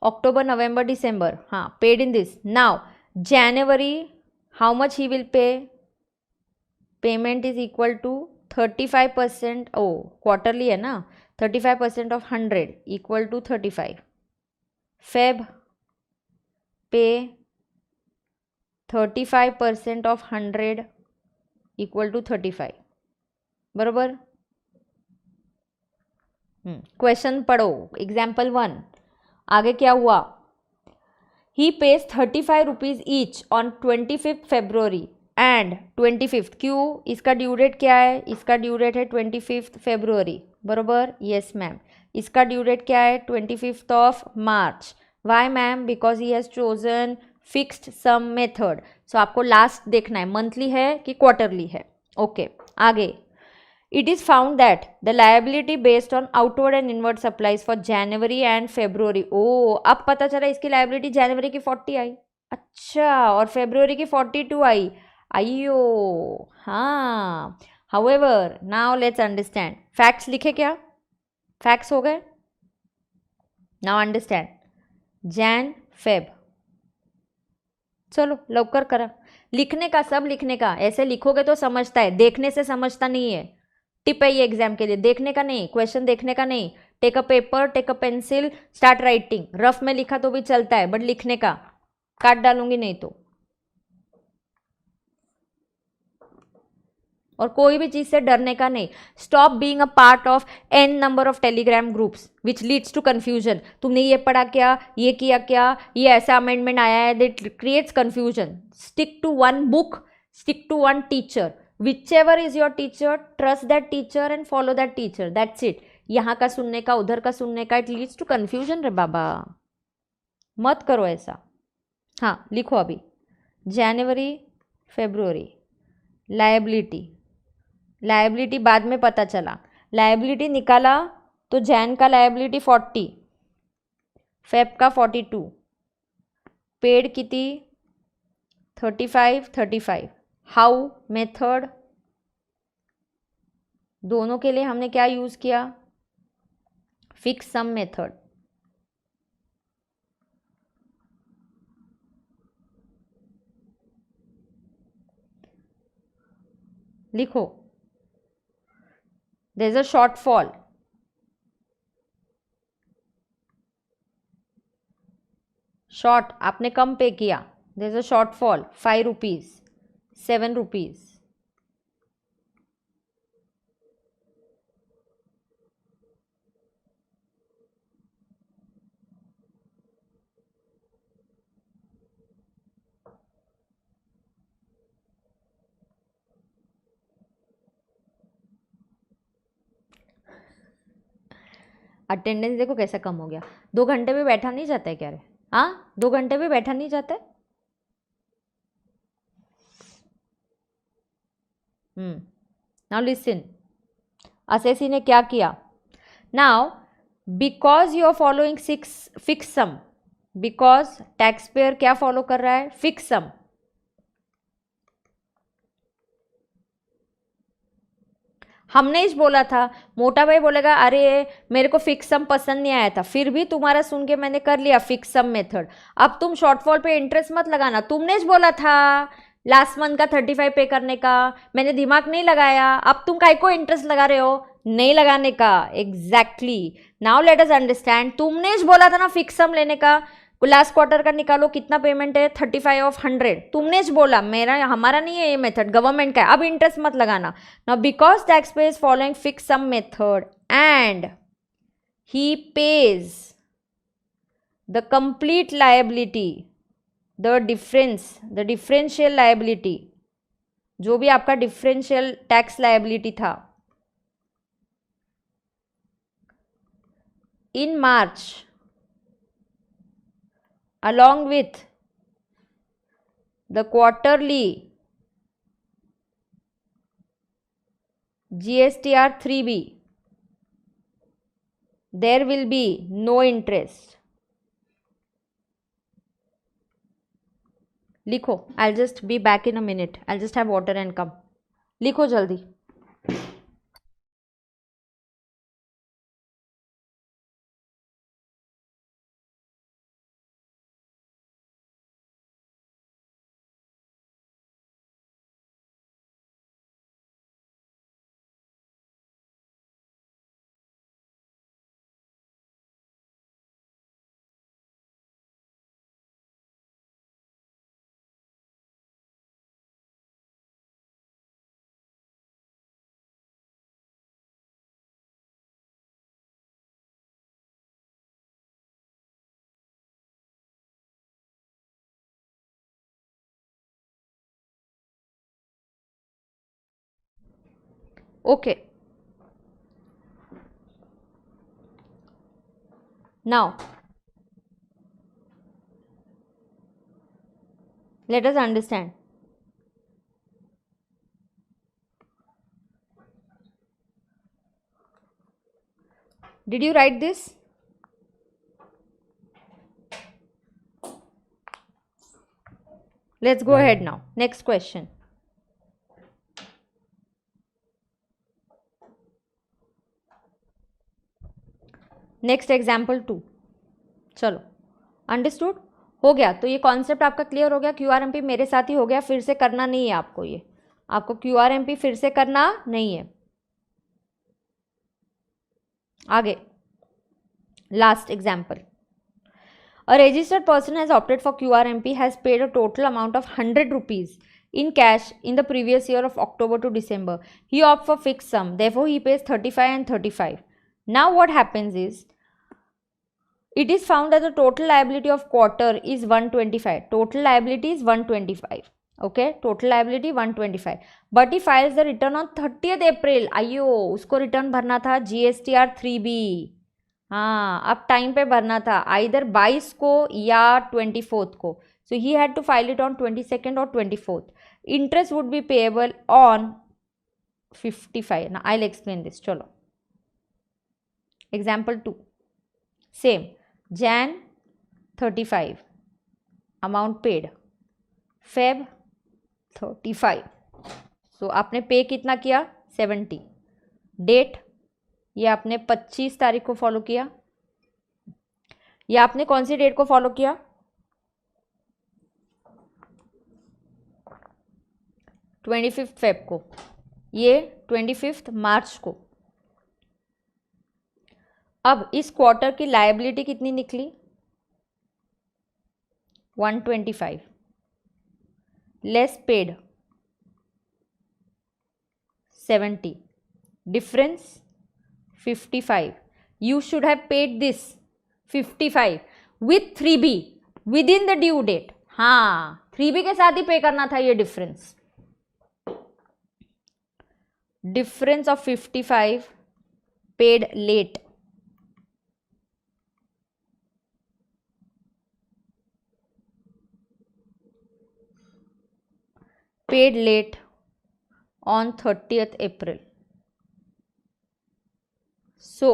October, November, December. हाँ, paid in this. Now, January, how much he will pay? Payment is equal to 35%. Oh, quarterly है ना. 35% of 100 equal to 35. Feb, pay 35% of 100 equal to 35. बरोबर. Question पढ़ो. Example 1. आगे क्या हुआ? He paid 35 rupees each on 25 February and 25. क्यों? इसका due date क्या है? इसका ड्यू डेट है 25 February. बरोबर. Yes ma'am. इसका ड्यू डेट क्या है? 25 of March. Why ma'am? Because he has chosen fixed sum method. So आपको लास्ट देखना है, मंथली है कि क्वार्टरली है. ओके. आगे. It is found that the liability based on outward and inward supplies for January and February. Oh, अब पता चला इसकी liability जनवरी की 40 आई. अच्छा, और February की 42 आई. आइयो. हाँ. However, now let's understand. Facts लिखे क्या? Facts हो गए? Now understand. Jan, Feb. चलो लवकर करा. लिखने का, सब लिखने का. ऐसे लिखोगे तो समझता है, देखने से समझता नहीं है. टिप है ये एग्जाम के लिए. देखने का नहीं, क्वेश्चन देखने का नहीं. Take a paper, take a pencil, start writing. Rough में लिखा तो भी चलता है, बट लिखने का. काट डालूंगी नहीं तो. और कोई भी चीज से डरने का नहीं. Stop being a part of an number of Telegram groups which leads to confusion. तुमने ये पढ़ा क्या, ये किया क्या, ये ऐसा अमेंडमेंट आया है, that creates confusion. Stick to one book, stick to one teacher. whichever is your teacher, trust that teacher and follow that teacher. That's it. यहाँ का सुनने का, उधर का सुनने का, it leads to confusion रे बाबा. मत करो ऐसा. हाँ लिखो अभी. जनवरी, फेब्रुवरी. लायबिलिटी. लायबिलिटी बाद में पता चला. लायबिलिटी निकाला तो जैन का लायबिलिटी 40, फेब का 42, पेड कितनी 35. हाउ मेथड, दोनों के लिए हमने क्या यूज किया? Fix sum method. लिखो. There is a shortfall. Short आपने कम पे किया. There is a shortfall 5 rupees, 7 rupees. Attendance देखो कैसा कम हो गया. 2 घंटे भी बैठा नहीं जाता है क्या रे? हाँ 2 घंटे भी बैठा नहीं जाता है. Now listen. असेसी ने क्या किया? Now because you are following fix sum, because tax payer क्या फॉलो कर रहा है? Fix sum. हमने इस बोला था. मोटा भाई बोलेगा अरे मेरे को फिक्स सम पसंद नहीं आया था, फिर भी तुम्हारा सुन के मैंने कर लिया फिक्स सम मेथड. अब तुम शॉर्टफॉल पे इंटरेस्ट मत लगाना. तुमने इस बोला था लास्ट मंथ का 35 पे करने का, मैंने दिमाग नहीं लगाया. अब तुम काय को इंटरेस्ट लगा रहे हो? नहीं लगाने का. Exactly. Now let us understand. तुमने इस बोला था ना फिक्स सम लेने का. लास्ट क्वार्टर का निकालो कितना पेमेंट है? 35 of 100. तुमने बोला, मेरा हमारा नहीं है ये मेथड, गवर्नमेंट का है. अब इंटरेस्ट मत लगाना. Now because tax pay is following fix sum method and he pays the complete liability, the differential liability, जो भी आपका डिफरेंशियल टैक्स लायबिलिटी था इन मार्च along with the quarterly GSTR 3B, there will be no interest. लिखो, I'll just be back in a minute. I'll just have water and come. लिखो जल्दी. Okay. Now, let us understand. Did you write this? Let's go ahead now. Next question. Next example 2. चलो, understood हो गया. तो ये concept आपका clear हो गया. QRMP मेरे साथ ही हो गया, फिर से करना नहीं है आपको. ये आपको QRMP फिर से करना नहीं है. आगे last example. A registered person has opted for QRMP, has paid a total amount of 100 rupees in cash in the previous year of October to December. He opts for fixed sum, therefore he pays 35 and 35. Now what happens is, it is found that the total liability of quarter is 125. Total liability is 125. Okay, total liability 125. But he files the return on 30th April. अयो, उसको return भरना था GSTR 3B. हाँ, अब time पे भरना था, either 22 को या 24th को. So he had to file it on 22nd or 24th. Interest would be payable on 55. Now I'll explain this. चलो, example 2. Same. Jan 35, amount paid. Feb 35. So आपने पे कितना किया? 70. डेट, ये आपने 25 तारीख को फॉलो किया. या आपने कौन सी डेट को फॉलो किया? 25 फेब को. ये 25 मार्च को. अब इस क्वार्टर की लायबिलिटी कितनी निकली? 125 less paid 70, difference 55. You should have paid this 55 with 3B within the due date. हाँ, 3B के साथ ही पे करना था ये difference. Difference of 55 paid late. Paid late on 30th April. So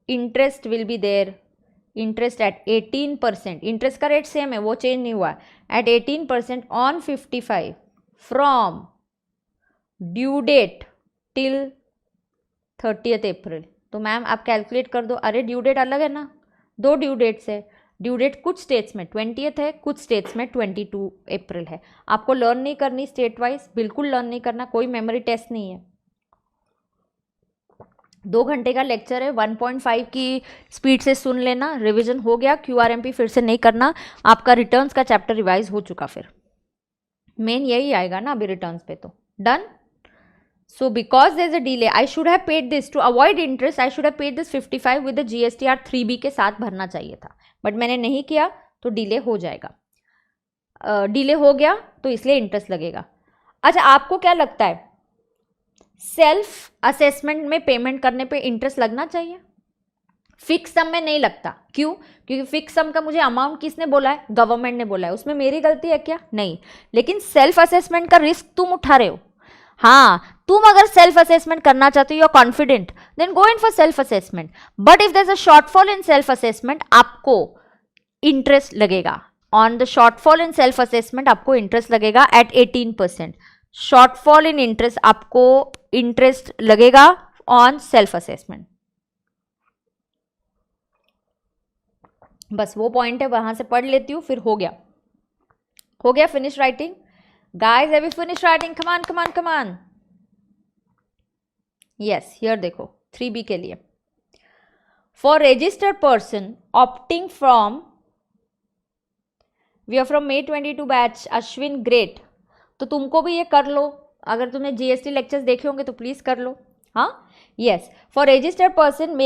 interest will be there. Interest at 18%. Interest का rate same है, वो चेंज नहीं हुआ. At 18% on 55 from due date till 30th April. तो मैम आप कैलकुलेट कर दो. अरे ड्यू डेट अलग है ना, दो ड्यू डेट्स है. ड्यू डेट कुछ स्टेट्स में 20th है, कुछ स्टेट्स में 22 अप्रैल है. आपको लर्न नहीं करनी स्टेट वाइज, बिल्कुल लर्न नहीं करना, कोई मेमोरी टेस्ट नहीं है. 2 घंटे का लेक्चर है, 1.5 की स्पीड से सुन लेना. रिवीजन हो गया. QRMP फिर से नहीं करना. आपका रिटर्न्स का चैप्टर रिवाइज हो चुका. फिर मेन यही आएगा ना अभी रिटर्न्स पे. तो done. So because there's a delay, I should have paid this to avoid interest. I should have paid this 55 with the GSTR 3B के साथ भरना चाहिए था, बट मैंने नहीं किया तो डिले हो जाएगा. डिले हो गया तो इसलिए इंटरेस्ट लगेगा. अच्छा, आपको क्या लगता है सेल्फ असेसमेंट में पेमेंट करने पे इंटरेस्ट लगना चाहिए? फिक्स सम में नहीं लगता. क्यों? क्योंकि फिक्स सम का मुझे अमाउंट किसने बोला है? गवर्नमेंट ने बोला है. उसमें मेरी गलती है क्या? नहीं. लेकिन सेल्फ असेसमेंट का रिस्क तुम उठा रहे हो. हाँ, तुम अगर सेल्फ असेसमेंट करना चाहते हो, you are confident, then go in for self assessment. But if there is a shortfall in self assessment, आपको इंटरेस्ट लगेगा. On the shortfall in self assessment आपको इंटरेस्ट लगेगा एट 18%. शॉर्टफॉल इन इंटरेस्ट, आपको interest लगेगा on self assessment. बस वो point है, वहां से पढ़ लेती हूँ, फिर हो गया finish writing. Guys, have you finished writing? Come on. Yes, here देखो 3B के लिए. For registered person opting from, we are from May 22 batch. Ashwin, great. तो तुमको भी ये कर लो. अगर तुमने GST लेक्चर्स देखे होंगे तो प्लीज कर लो. हाँ, yes. For registered person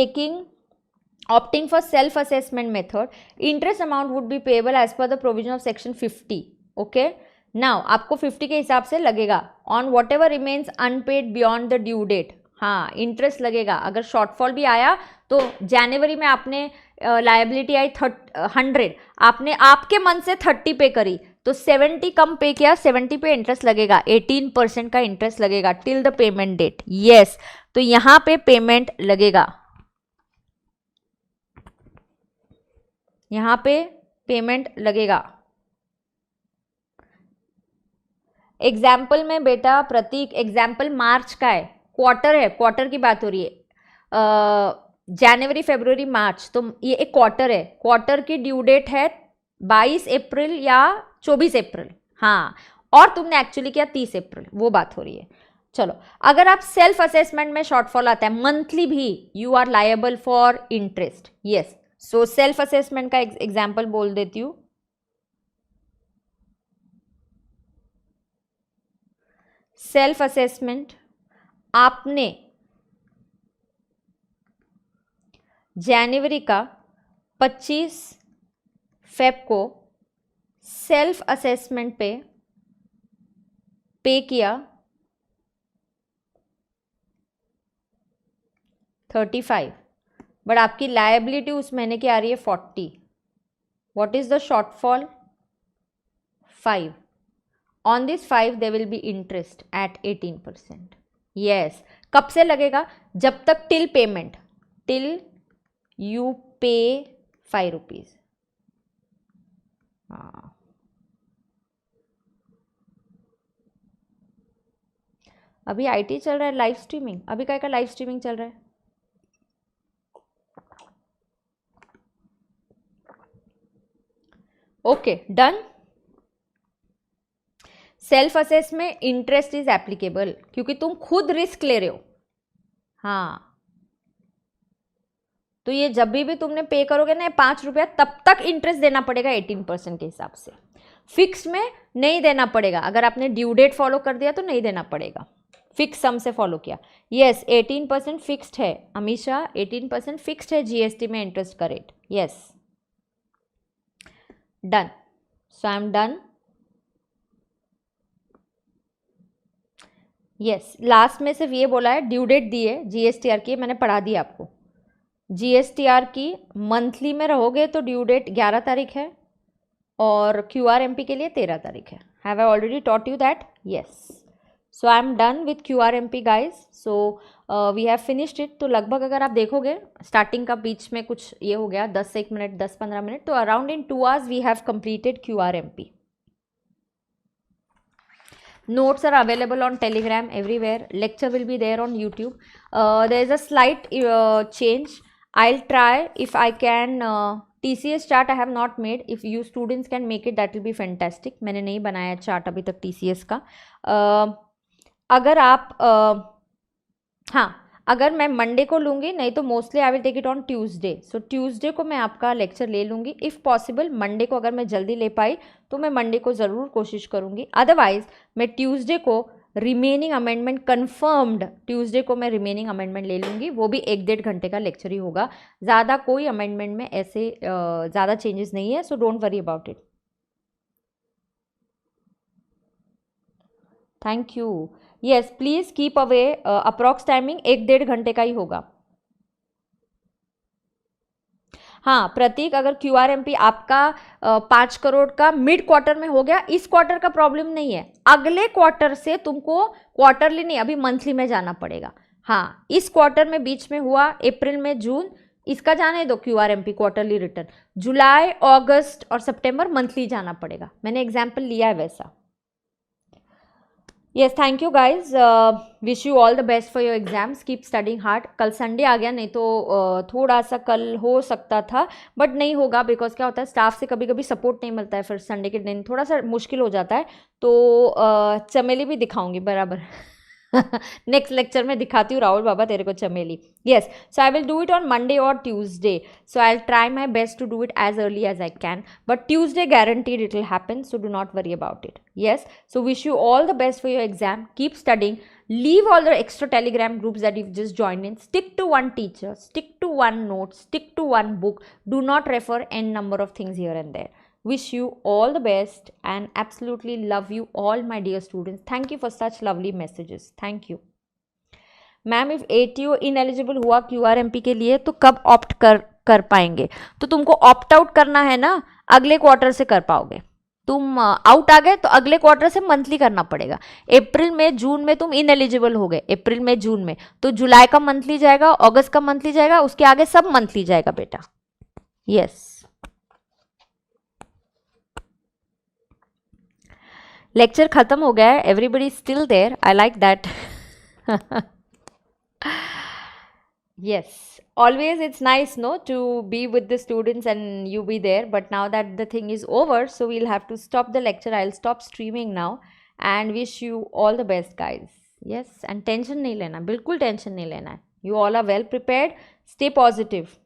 opting for self assessment method, interest amount would be payable as per the provision of section 50. Okay. Now आपको 50 के हिसाब से लगेगा on whatever remains unpaid beyond the due date. हाँ, interest लगेगा. अगर shortfall भी आया तो जनवरी में आपने लायबिलिटी आई 100, आपने आपके मन से 30 पे करी तो 70 कम पे किया, 70 पे इंटरेस्ट लगेगा. 18% का इंटरेस्ट लगेगा till the payment date. Yes, तो यहां पे पेमेंट लगेगा. यहां पे पेमेंट लगेगा. एग्जाम्पल में बेटा प्रतीक, एग्जाम्पल मार्च का है, क्वार्टर है, क्वार्टर की बात हो रही है. जनवरी, फरवरी, मार्च, तो ये एक क्वार्टर है. क्वार्टर की ड्यू डेट है 22 अप्रैल या 24 अप्रैल. हाँ, और तुमने एक्चुअली किया 30 अप्रैल, वो बात हो रही है. चलो, अगर आप सेल्फ असेसमेंट में शॉर्टफॉल आता है मंथली भी, you are liable for interest. Yes, so self assessment का एग्जाम्पल बोल देती हूँ. सेल्फ असेसमेंट, आपने जनवरी का 25 फेब को सेल्फ असेसमेंट पे किया 35, बट आपकी लायबिलिटी उस महीने की आ रही है 40. What is the shortfall? 5. On this 5 there will be interest at 18%. Yes. कब से लगेगा? जब तक till payment, till you pay 5 rupees. हाँ, अभी IT चल रहा है, लाइव स्ट्रीमिंग. अभी क्या लाइव स्ट्रीमिंग चल रहा है? Okay, done. सेल्फ असेस में इंटरेस्ट इज एप्लीकेबल क्योंकि तुम खुद रिस्क ले रहे हो. हाँ, तो ये जब भी तुमने पे करोगे ना 5 रुपया, तब तक इंटरेस्ट देना पड़ेगा 18% के हिसाब से. फिक्स में नहीं देना पड़ेगा. अगर आपने ड्यू डेट फॉलो कर दिया तो नहीं देना पड़ेगा. फिक्स सम से फॉलो किया. यस, 18% फिक्स्ड है अमीशा, 18% फिक्स्ड है जीएसटी में इंटरेस्ट का rate. Yes, done. So I am done. Yes, last में सिर्फ ये बोला है ड्यू डेट दी है जीएसटीआर की, मैंने पढ़ा दी आपको. जीएसटीआर की मंथली में रहोगे तो ड्यू डेट 11 तारीख है और क्यूआरएमपी के लिए 13 तारीख है. Have I already taught you that? Yes. So I am done with QRMP guys. So we have finished it. तो लगभग अगर आप देखोगे स्टार्टिंग का बीच में कुछ ये हो गया 10 से 1 मिनट, 10-15 मिनट, तो around in 2 hours we have completed QRMP. Notes are available on Telegram everywhere. Lecture will be there on YouTube. There is a slight change. I'll try if I can. TCS chart I have not made. If you students can make it, that will be fantastic. मैंने नहीं बनाया chart अभी तक TCS का. अगर आप हाँ, अगर मैं मंडे को लूँगी, नहीं तो mostly I will take it on Tuesday. So Tuesday को मैं आपका लेक्चर ले लूँगी. इफ़ पॉसिबल मंडे को अगर मैं जल्दी ले पाई तो मैं मंडे को ज़रूर कोशिश करूँगी. अदरवाइज मैं ट्यूसडे को रिमेनिंग अमेंडमेंट कन्फर्म्ड, ट्यूसडे को मैं रिमेनिंग अमेंडमेंट ले लूँगी, वो भी 1-1.5 घंटे का लेक्चर ही होगा, ज़्यादा कोई अमेंडमेंट में ऐसे ज़्यादा चेंजेस नहीं है, so don't worry about it. Thank you. Yes please keep away, approx timing 1-1.5 घंटे का ही होगा। हाँ प्रतीक, अगर QRMP आपका 5 करोड़ का मिड क्वार्टर में हो गया, इस क्वार्टर का प्रॉब्लम नहीं है, अगले क्वार्टर से तुमको क्वार्टरली नहीं, अभी मंथली में जाना पड़ेगा। हाँ इस क्वार्टर में बीच में हुआ अप्रैल में जून, इसका जाने दो QRMP क्वार्टरली रिटर्न, जुलाई अगस्त और सितंबर मंथली जाना पड़ेगा, मैंने एग्जाम्पल लिया है वैसा। Yes thank you guys, wish you all the best for your exams, keep studying hard. कल संडे आ गया, नहीं तो थोड़ा सा कल हो सकता था बट नहीं होगा, बिकॉज क्या होता है स्टाफ से कभी कभी सपोर्ट नहीं मिलता है, फिर संडे के दिन थोड़ा सा मुश्किल हो जाता है, तो चमेली भी दिखाऊंगी बराबर नेक्स्ट लेक्चर में दिखाती हूँ राहुल बाबा तेरे को चमेली। Yes so I will do it on Monday और Tuesday, so I will try my best to do it as early as I can, but Tuesday guaranteed it will happen, so do not worry about it. Yes, so wish you all the best for your exam, keep studying, leave all the extra telegram groups that you've just joined in, stick to one teacher, stick to one note, stick to one book, do not refer n number of things here and there. Wish you all the best and absolutely love you all my dear students. Thank you for such lovely messages. Thank you. Ma'am if ATO ineligible हुआ QRMP के लिए तो कब opt कर पाएंगे? तो तुमको opt out करना है ना, अगले क्वार्टर से कर पाओगे। तुम आउट आ गए तो अगले क्वार्टर से मंथली करना पड़ेगा। अप्रैल में जून में तुम इनएलिजिबल हो गए, अप्रैल में जून में, तो जुलाई का मंथली जाएगा, अगस्त का मंथली जाएगा, उसके आगे सब मंथली जाएगा बेटा। यस लेक्चर खत्म हो गया है, everybody still there, I like that. Yes, always it's nice no to be with the students and you be there, but now that the thing is over, so we'll have to stop the lecture. I'll stop streaming now and wish you all the best guys. Yes, and tension nahi lena, bilkul tension nahi lena hai, you all are well prepared, stay positive.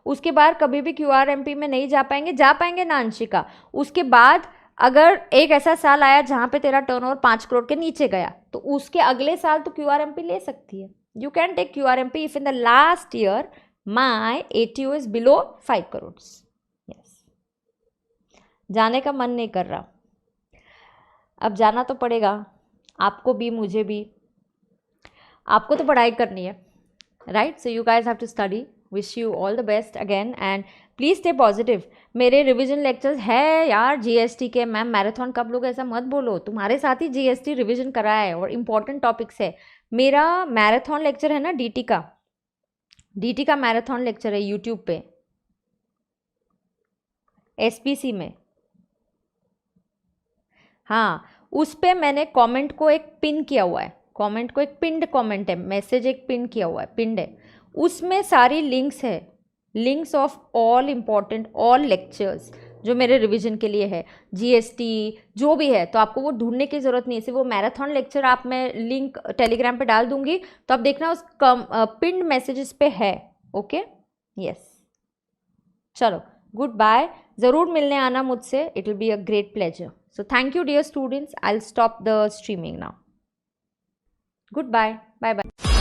उसके बाद कभी भी QRMP में नहीं जा पाएंगे ना अंशिका, उसके बाद अगर एक ऐसा साल आया जहाँ पे तेरा टर्नओवर 5 करोड़ के नीचे गया, तो उसके अगले साल तो QRMP ले सकती है। You can take QRMP if in the last year my ATO is below 5 crores. Yes. जाने का मन नहीं कर रहा, अब जाना तो पड़ेगा, आपको भी मुझे भी, आपको तो पढ़ाई करनी है, right? So you guys have to study, wish you all the best again and please stay positive. मेरे रिवीजन लेक्चर्स है यार GST के, मैम मैराथन कब लोग, ऐसा मत बोलो, तुम्हारे साथ ही GST रिवीजन करा है और इम्पॉर्टेंट टॉपिक्स है। मेरा मैराथन लेक्चर है ना DT का मैराथन लेक्चर है यूट्यूब पे, SPC में। हाँ उस पे मैंने कमेंट को एक पिन किया हुआ है, कमेंट को एक पिंड कमेंट है, मैसेज एक पिन किया हुआ है, पिंड है, उसमें सारी लिंक्स है, links of all important all lectures जो मेरे रिवीजन के लिए है, GST जो भी है, तो आपको वो ढूंढने की ज़रूरत नहीं है, सिर्फ वो मैराथन लेक्चर आप, मैं लिंक टेलीग्राम पे डाल दूंगी, तो आप देखना उस पिंड मैसेजेस पे है। ओके यस चलो गुड बाय, ज़रूर मिलने आना मुझसे, it will be a great pleasure. So thank you dear students, I will stop the streaming now, good bye, bye bye.